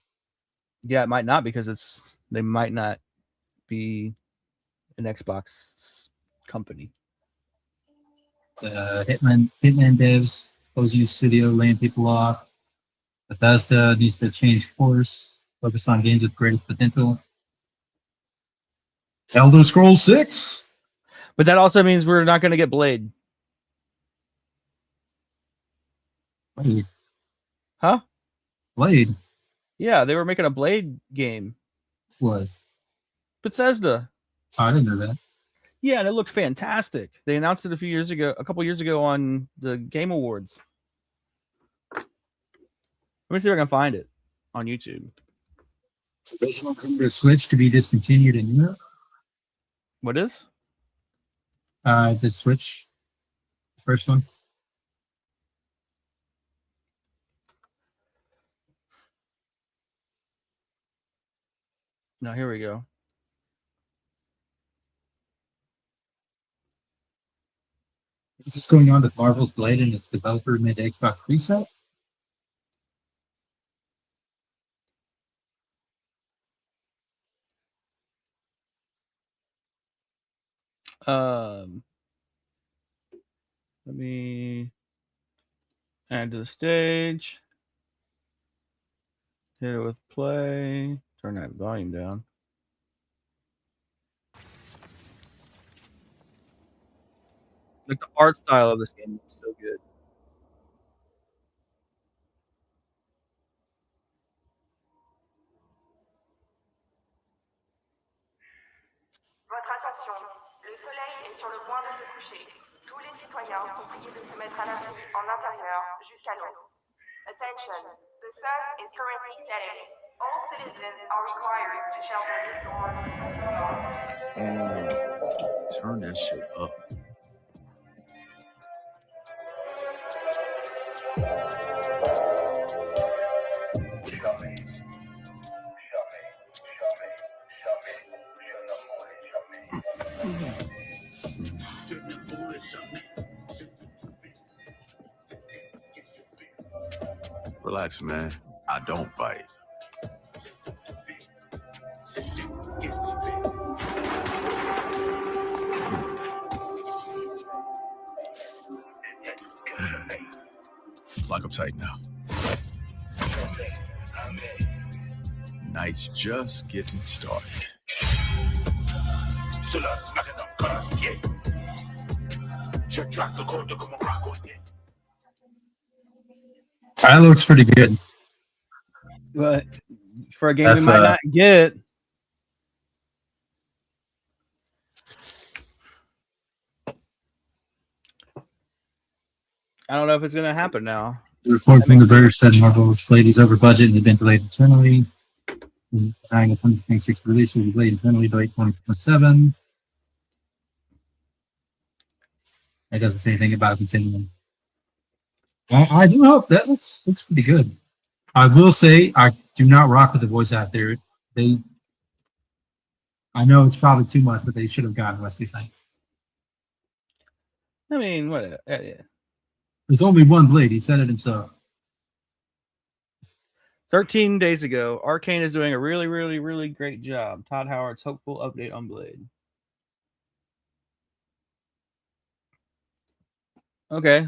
Yeah, it might not, because they might not be an Xbox company. Hitman devs, Cozy Studio laying people off. Bethesda needs to change course, focus on games with greatest potential. Elder Scrolls 6. But that also means we're not going to get Blade. Blade. Huh? Blade. Yeah, they were making a Blade game. Was Bethesda. Oh, I didn't know that. Yeah, and it looked fantastic. They announced it a couple years ago on the Game Awards. Let me see if I can find it on YouTube. Original computer Switch to be discontinued in Europe. What is? The Switch. The first one. No, here we go. What's going on with Marvel's Blade and its developer mid Xbox reset? Let me add to the stage. Hit it with play. Turn that volume down. Like the art style of this game is so good. Votre attention, le soleil est sur le point de se coucher. Tous les citoyens sont priés de se mettre à l'abri en intérieur jusqu'à l'aube. Attention, the sun is currently setting. All citizens are required to shelter indoors. Turn that shit up. Relax, man. I don't bite. Lock up tight now. Night's just getting started. That looks pretty good. But for a game we might not get. I don't know if it's going to happen now. The report from The Verge said Marvel's Blade is over budget and had been delayed internally. Denying a 2026 release will be delayed internally to late 2027. It doesn't say anything about continuing. I do hope that looks pretty good. I will say I do not rock with the voice actor. I know it's probably too much, but they should have gotten Wesley Snipes. I mean, what? Yeah. There's only one Blade. He said it himself. 13 days ago, Arcane is doing a really, really, really great job. Todd Howard's hopeful update on Blade. Okay.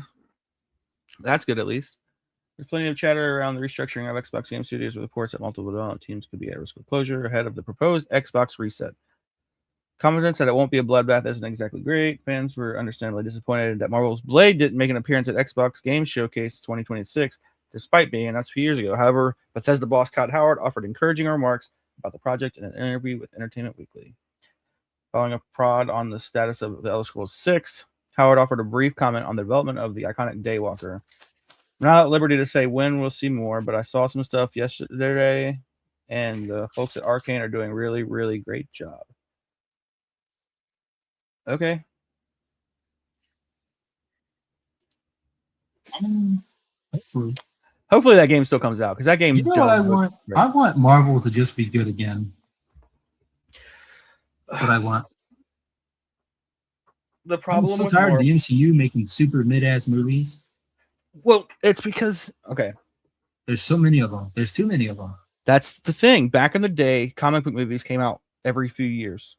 That's good, at least. There's plenty of chatter around the restructuring of Xbox Game Studios with reports that multiple development teams could be at risk of closure ahead of the proposed Xbox reset. Confidence that it won't be a bloodbath isn't exactly great. Fans were understandably disappointed that Marvel's Blade didn't make an appearance at Xbox Game Showcase 2026 despite being announced a few years ago. However, Bethesda boss Todd Howard offered encouraging remarks about the project in an interview with Entertainment Weekly. Following a prod on the status of the Elder Scrolls 6, Howard offered a brief comment on the development of the iconic Daywalker. I'm not at liberty to say when we'll see more, but I saw some stuff yesterday, and the folks at Arcane are doing a really, really great job. Okay. Hopefully. Hopefully that game still comes out, because that game You know what I does look want? great. I want Marvel to just be good again. That's what I want. The I'm problem so with tired of Marvel, the MCU making super mid-ass movies. well, it's because There's so many of them. There's too many of them. that's the thing. Back in the day, comic book movies came out every few years.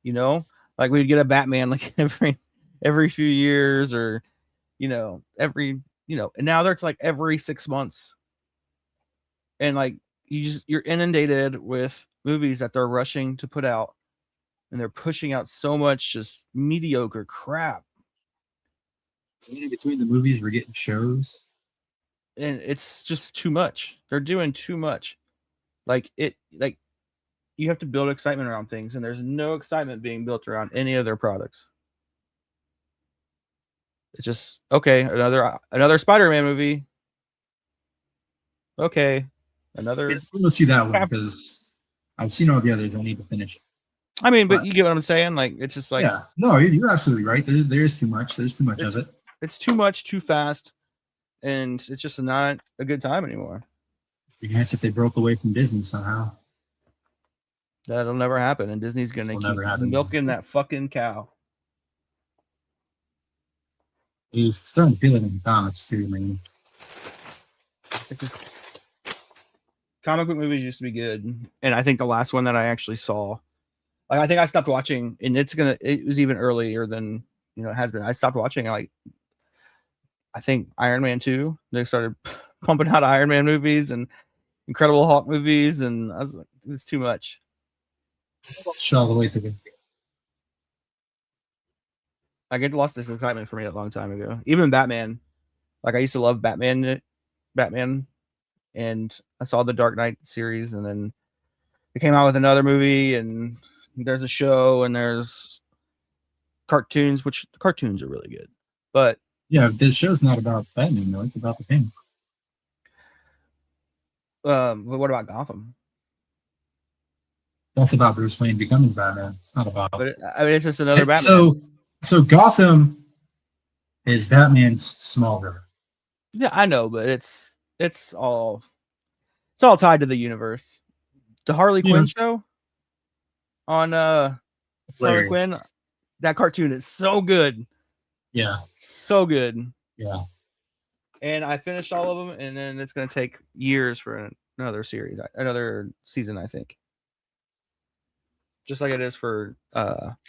You know, like we'd get a Batman like every few years, or and now it's like every 6 months, and like you're inundated with movies that they're rushing to put out, and they're pushing out so much just mediocre crap, In between the movies, we're getting shows. and it's just too much. They're doing too much. Like you have to build excitement around things, and there's no excitement being built around any of their products. It's just okay, another Spider-Man movie. Okay, another. Let's see that one because I've seen all the others. I need to finish. I mean, but you get what I'm saying. Like it's just like yeah, no, you're absolutely right. There is too much. There's too much of it. It's too much, too fast, and it's just not a good time anymore. I guess if they broke away from Disney somehow. That'll never happen, and Disney's gonna keep milking that fucking cow. He's starting to feel it in the comics too, man. Comic book movies used to be good, and I think the last one that I actually saw, like I think I stopped watching, and it was even earlier than it has been. I stopped watching I think Iron Man 2. They started pumping out Iron Man movies and Incredible Hulk movies, and I was like, it's too much. All the way through. I get lost this excitement for me a long time ago. Even Batman, like I used to love Batman, and I saw the Dark Knight series, and then it came out with another movie, and there's a show, and there's cartoons, which the cartoons are really good. But yeah, this show's not about Batman, though. It's about the thing. But what about Gotham? That's about Bruce Wayne becoming Batman. It's not about. But it's just another Batman. So Gotham is Batman's Smallville. Yeah, I know, but it's all tied to the universe. The Harley Quinn show on Harley Quinn, that cartoon is so good. Yeah, so good. Yeah, and I finished all of them, and then it's going to take years for another season, I think. Just like it is for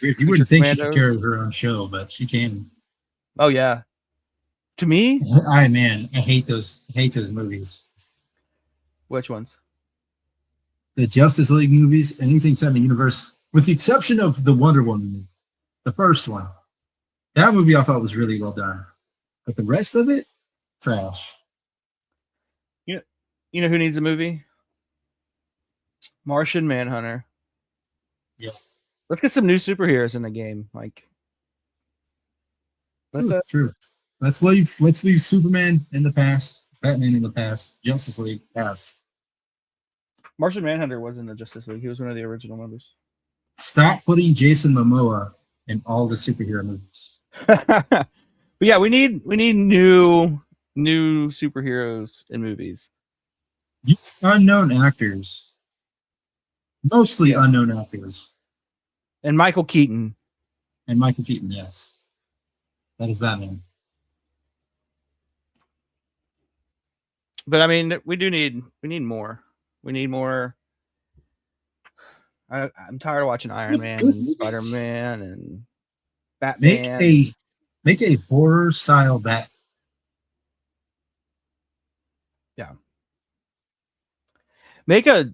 you wouldn't think she could carry her own show, but she can. Oh yeah. To me, I hate those movies. Which ones? The Justice League movies, anything set in the universe, with the exception of the Wonder Woman movie, the first one. That movie I thought was really well done, but the rest of it, trash. You know who needs a movie? Martian Manhunter. Yeah. Let's get some new superheroes in the game. Like, true. Let's leave Superman in the past, Batman in the past, Justice League past. Martian Manhunter was in the Justice League. He was one of the original members. Stop putting Jason Momoa in all the superhero movies. But yeah, we need new superheroes in movies. Unknown actors. Mostly unknown actors. And Michael Keaton. Yes. That is Batman. But I mean, we need more. We need more. I'm tired of watching Iron Man and Spider-Man and Batman. Make a horror style Bat. Yeah. Make a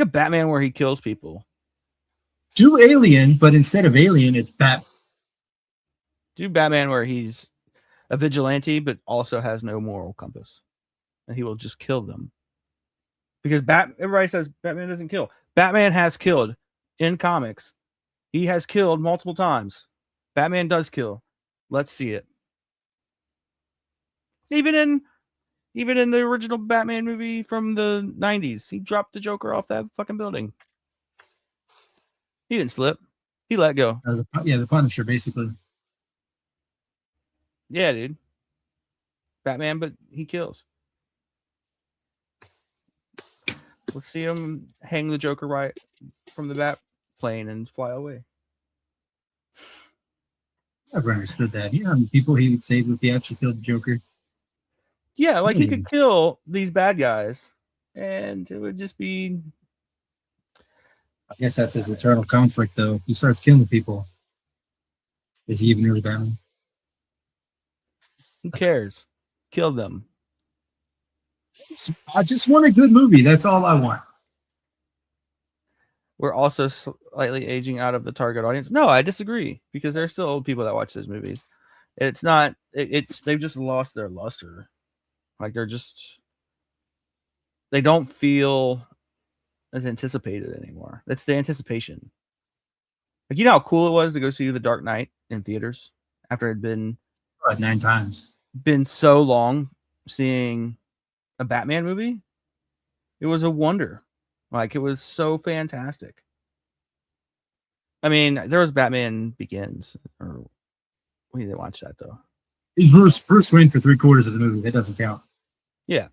Batman where he kills people. Do Alien, but instead of Alien, it's Bat. Do Batman where he's a vigilante, but also has no moral compass. and he will just kill them. Because everybody says Batman doesn't kill. Batman has killed in comics. He has killed multiple times. Batman does kill. Let's see it. Even in the original Batman movie from the 90s, he dropped the Joker off that fucking building. He didn't slip. He let go. The Punisher, basically. Yeah, dude. Batman, but he kills. Let's see him hang the Joker right from the bat plane and fly away. Never understood that. You know how many people he would save if he actually killed the Joker? Yeah, like he could kill these bad guys, and it would just be. I guess that's his eternal conflict, though. He starts killing people. Is he even really Batman? Who cares? Kill them. I just want a good movie. That's all I want. We're also slightly aging out of the target audience. No, I disagree, because there's still old people that watch those movies. It's not. It's they've just lost their luster. Like they don't feel as anticipated anymore. That's the anticipation. Like, you know how cool it was to go see The Dark Knight in theaters after it had been 9 times. Been so long seeing a Batman movie. It was a wonder. Like, it was so fantastic. I mean, there was Batman Begins, or we didn't watch that though. He's Bruce Wayne for 3/4 of the movie. That doesn't count. Yeah,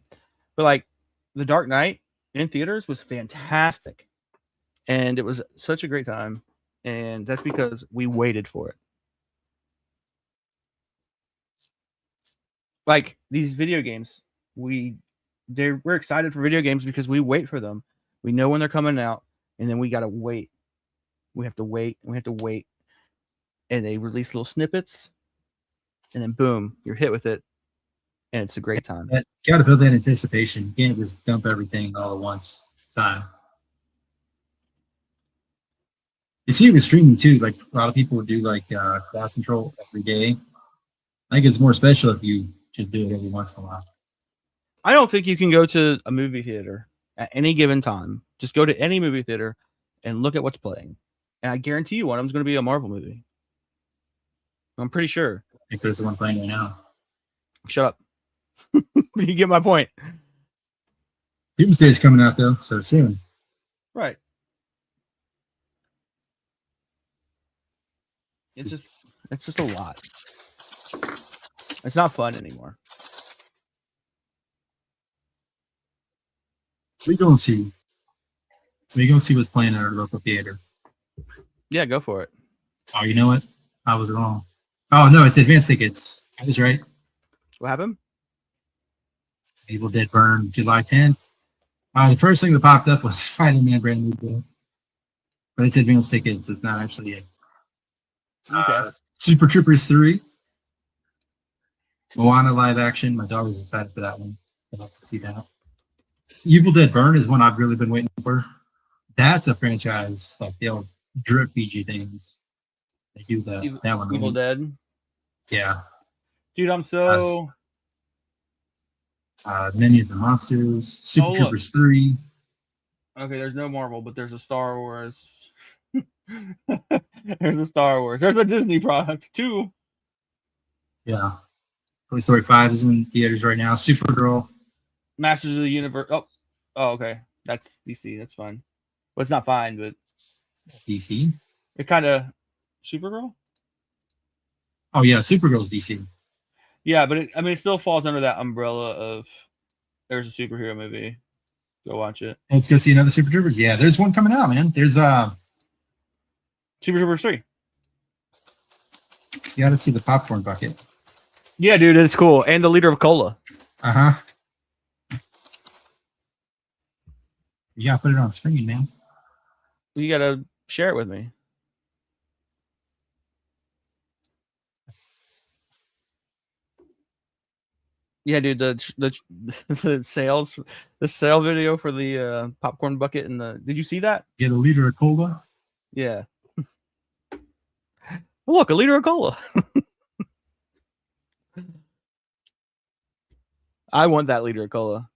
but like The Dark Knight in theaters was fantastic, and it was such a great time, and that's because we waited for it. Like these video games, we're excited for video games because we wait for them. We know when they're coming out, and then we gotta wait. We have to wait, and we have to wait, and they release little snippets, and then boom, you're hit with it, and it's a great time. You got to build that anticipation. You can't just dump everything all at once. Time. You see it with streaming too. Like a lot of people would do like crowd control every day. I think it's more special if you just do it every once in a while. I don't think you can go to a movie theater at any given time. Just go to any movie theater and look at what's playing. And I guarantee you one of them's going to be a Marvel movie. I'm pretty sure. I think there's the one playing right now. Shut up. You get my point. Doomsday's coming out though, so soon. Right. It's just a lot. It's not fun anymore. We gonna see what's playing at our local theater. Yeah, go for it. Oh, you know what? I was wrong. Oh no, it's advance tickets. I was right. What happened? Evil Dead Burn, July 10th. The first thing that popped up was Spider-Man brand new bill. But it's advance tickets. It's not actually it. Okay. Super Troopers 3. Moana live action. My dog was excited for that one. I'd love to see that. Evil Dead Burn is one I've really been waiting for. That's a franchise. Like they'll drip PG things. They do that one. Evil Dead. Yeah. Dude, I'm so... Minions and Monsters. Super Troopers 3. Okay, there's no Marvel, but there's a Star Wars. There's a Star Wars. There's a Disney product, too. Yeah. Toy Story 5 is in theaters right now. Supergirl. Masters of the Universe. Oh, okay. That's DC. That's fine. Well, it's not fine, but... DC? It kind of... Supergirl? Oh, yeah. Supergirl's DC. Yeah, but it still falls under that umbrella of there's a superhero movie. Go watch it. Let's go see another Super Troopers. Yeah, there's one coming out, man. There's Super Troopers 3. You gotta see the popcorn bucket. Yeah, dude, it's cool. And the leader of Cola. Uh-huh. You gotta put it on screen, man. You gotta share it with me. Yeah, dude, the sale video for the popcorn bucket and did you see that? Get a liter of cola. Yeah. Look, a liter of cola. I want that liter of cola.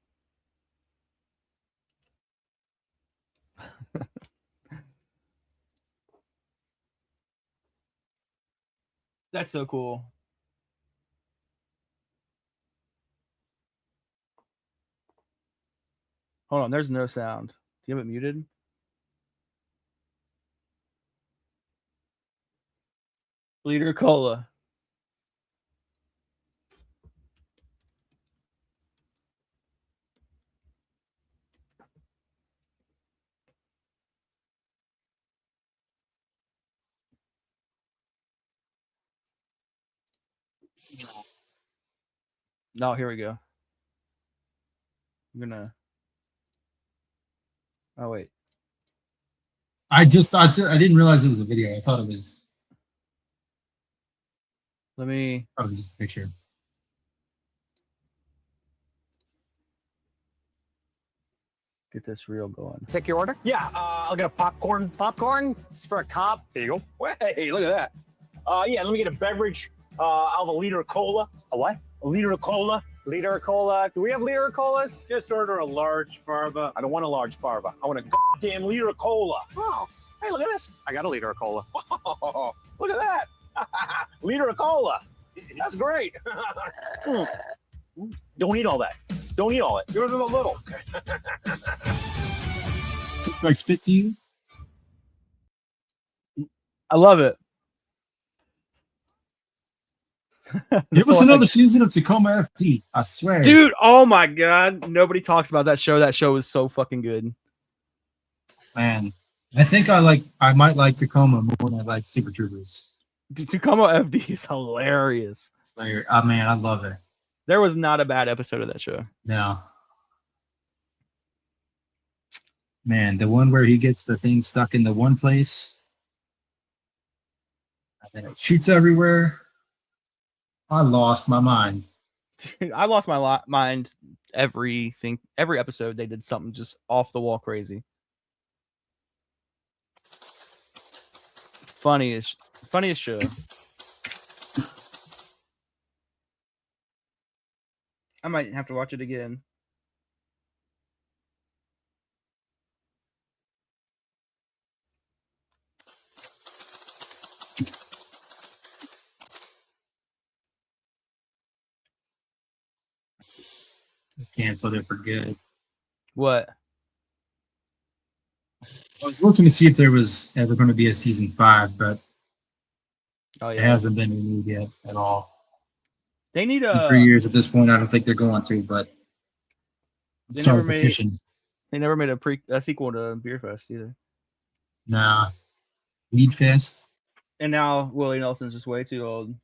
That's so cool. Hold on, there's no sound. Do you have it muted? Liter of cola. No, here we go. I'm gonna. Oh wait. I didn't realize it was a video. I thought it was Let me. probably just a picture. Get this reel going. Take your order? Yeah, I'll get a popcorn. Popcorn? It's for a cop. There you go. Hey, look at that. Yeah, let me get a beverage. I'll have a liter of cola. A what? A liter of cola. Liter of cola. Do we have liter of colas? Just order a large farva. I don't want a large farva. I want a goddamn liter of cola. Oh, hey, look at this. I got a liter of cola. Oh, look at that. Liter of cola. That's great. Don't eat all that. Don't eat all it. Give it a little. Do I spit to you? I love it. Give us another season of Tacoma FD. I swear. Dude, oh my god. Nobody talks about that show. That show is so fucking good. Man, I think I might like Tacoma more than I like Super Troopers. Tacoma FD is hilarious. Man, I love it. There was not a bad episode of that show. No. Man, the one where he gets the thing stuck in the one place. And then it shoots everywhere. I lost my mind. Dude, I lost my mind every episode. They did something just off the wall crazy. Funniest show. I might have to watch it again. Canceled it for good. What? I was looking to see if there was ever going to be a season 5, but Oh it yeah. hasn't been renewed yet at all. They need In 3 years at this point, I don't think they're going to, but They sorry, never made- petition. They never made a sequel to Beer Fest either. Nah. Weed Fest. And now Willie Nelson's just way too old.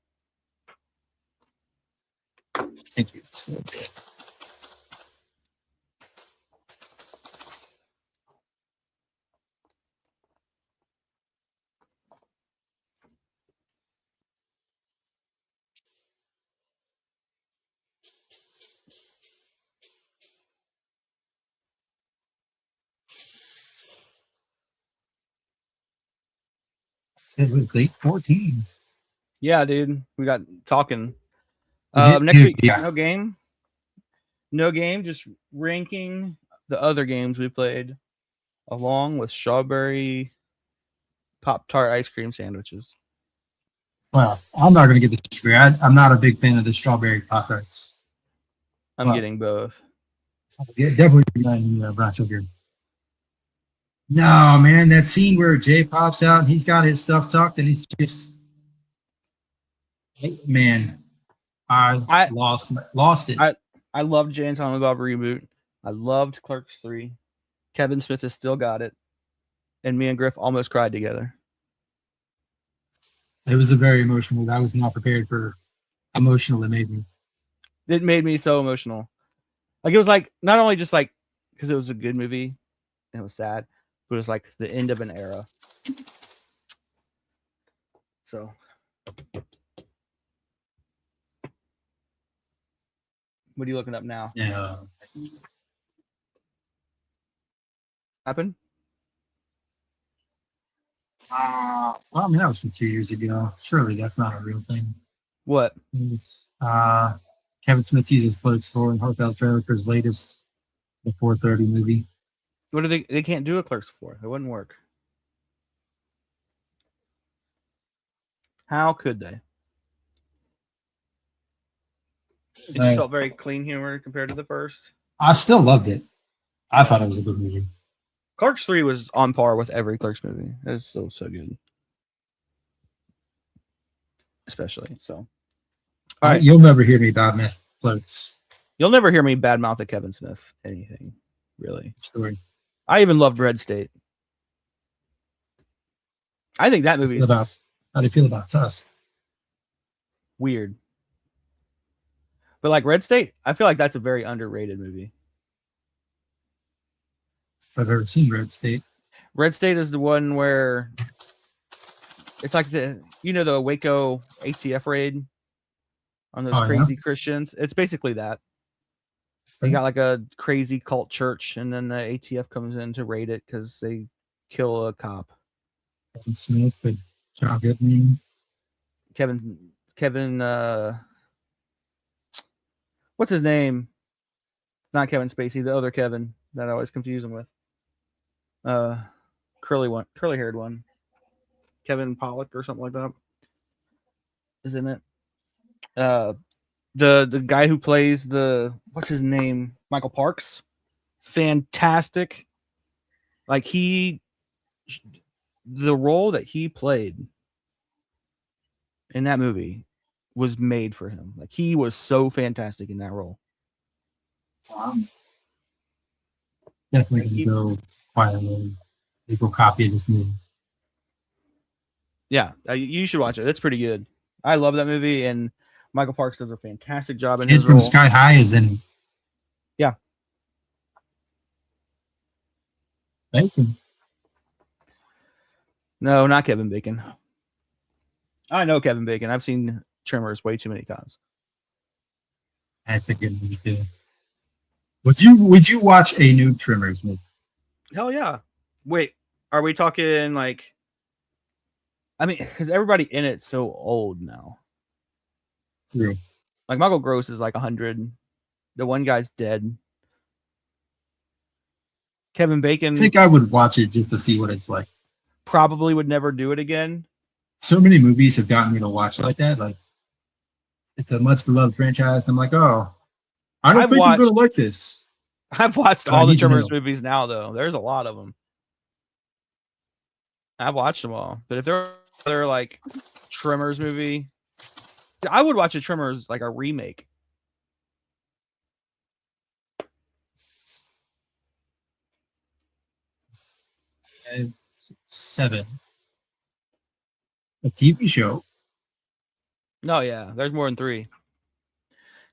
I think it's still good. It was 8:14. Yeah, dude. We got talking. Yeah, Next dude, week, yeah. no game. No game, just ranking the other games we played along with strawberry Pop-Tart ice cream sandwiches. Well, I'm not going to get the strawberry. I'm not a big fan of the strawberry Pop-Tarts. I'm Wow. getting both. Yeah, definitely not in brown sugar. No, man, that scene where Jay pops out and he's got his stuff tucked and he's just, man, I lost it. I loved Jay and Silent Bob Reboot. I loved Clerks 3. Kevin Smith has still got it. And me and Griff almost cried together. It was a very emotional. I was not prepared for how emotional it made me. It made me so emotional. Like, it was like, not only just like, because it was a good movie and it was sad, but it was like the end of an era. So. What are you looking up now? Yeah. Happen? Well, I mean, that was from 2 years ago. Surely that's not a real thing. What? It was, Kevin Smith teases Clerks 4 and Heartfelt trailer for his latest, the 4:30 movie. What do they? They can't do a Clerks 4. It wouldn't work. How could they? It just felt very clean humor compared to the first. I still loved it. I thought it was a good movie. Clerks 3 was on par with every Clerks movie. It's still so good. Especially so. All right. You'll never hear me badmouth Clerks. You'll never hear me badmouth a Kevin Smith anything, really. Story. I even loved Red State. I think that movie is How do you feel about Tusk? weird. But like Red State, I feel like that's a very underrated movie. If I've ever seen Red State. Red State is the one where it's like the Waco ATF raid on those crazy Christians. It's basically that. They got like a crazy cult church, and then the ATF comes in to raid it because they kill a cop. Kevin Smith, but John Goodman. Kevin, what's his name? Not Kevin Spacey, the other Kevin that I always confuse him with. Curly haired one. Kevin Pollak or something like that. Isn't it? The guy who plays what's his name? Michael Parks. Fantastic. Like the role that he played in that movie was made for him. Like he was so fantastic in that role. Definitely go quietly. They go copy this movie. Yeah, you should watch it. It's pretty good. I love that movie, and Michael Parks does a fantastic job in Kid his from role. Sky High is in. Yeah. Bacon. No, not Kevin Bacon. I know Kevin Bacon. I've seen Tremors way too many times. That's a good movie too. Would you watch a new Tremors movie? Hell yeah. Wait, are we talking like? I mean, because everybody in it's so old now. True. Like Michael Gross is like 100. The one guy's dead. Kevin Bacon. I think I would watch it just to see what it's like. Probably would never do it again. So many movies have gotten me to watch like that. Like, it's a much beloved franchise. And I'm like, oh, I don't think you're going to like this. I've watched all the Tremors movies now, though. There's a lot of them. I've watched them all. But if they're like Tremors movie, I would watch a Tremors like a remake. And 7. A TV show. No, yeah. There's more than 3.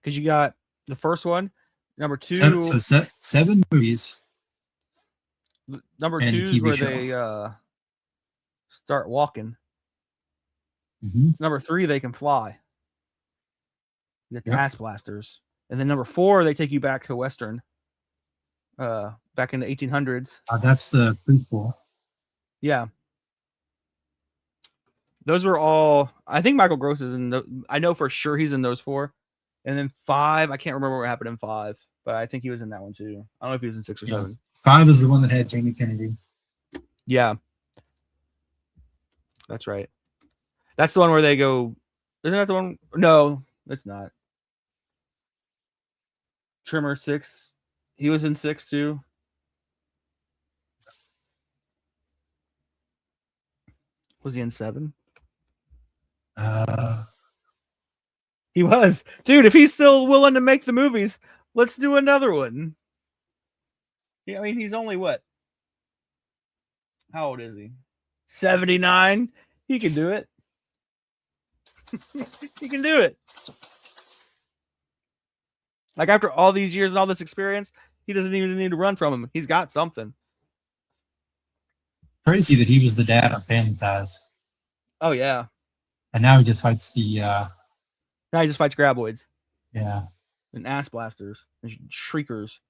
Because you got the first one, number 2. 7 movies. Number 2 is where they start walking. Mm-hmm. Number 3, they can fly. You get the ass blasters. And then number 4, they take you back to Western. Back in the 1800s. That's the prequel. Yeah. Those were all. I think Michael Gross is in. I know for sure he's in those 4. And then 5, I can't remember what happened in 5, but I think he was in that one too. I don't know if he was in 6 or 7. 5 is the one that had Jamie Kennedy. Yeah. That's right. That's the one where they go. Isn't that the one? No, it's not. Trimmer 6. He was in 6 too. Was he in 7? He was. Dude, if he's still willing to make the movies, let's do another one. Yeah, I mean, he's only what? How old is he? 79? He can do it. He can do it. Like after all these years and all this experience, he doesn't even need to run from him. He's got something. Crazy that he was the dad on Family Ties. Oh yeah. And now he just fights the Now he just fights graboids. Yeah. And ass blasters and shriekers.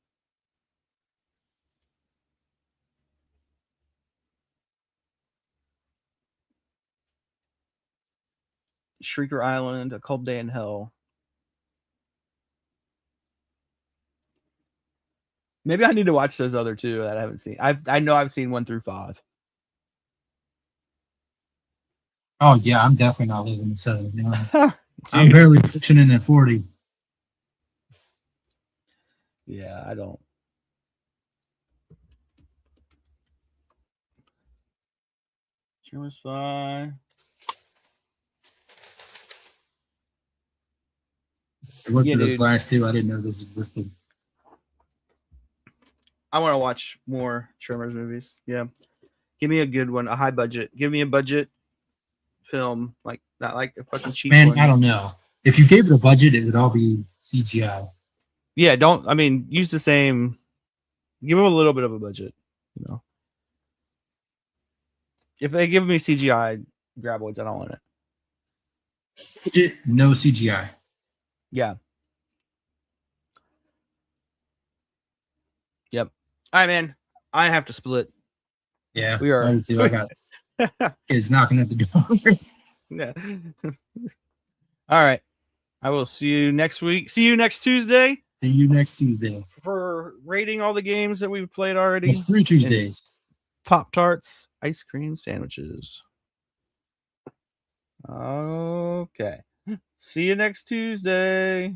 Shrieker Island, A Cold Day in Hell. Maybe I need to watch those other two that I haven't seen. I know I've seen 1 through 5. Oh yeah, I'm definitely not living in 7. You know? I'm Dude. barely functioning at 40. Yeah, I don't. Tremors 5. I looked Yeah, at those dude. last two. I didn't know this existed. I want to watch more Tremors movies. Yeah. Give me a good one, a high budget. Give me a budget film, like not like a fucking cheap Man, one. I don't know. If you gave it a budget, it would all be CGI. Yeah, don't. I mean, use the same. Give them a little bit of a budget. You know, if they give me CGI graboids, I don't want it. Budget, no CGI. Yeah. Yep. All right, man. I have to split. Yeah, We are. I do too. I got kids knocking at the door. Yeah. All right. I will see you next week. See you next Tuesday See you next Tuesday. for rating all the games that we've played already. It's 3 Tuesdays. Pop-Tarts, ice cream sandwiches. Okay. See you next Tuesday.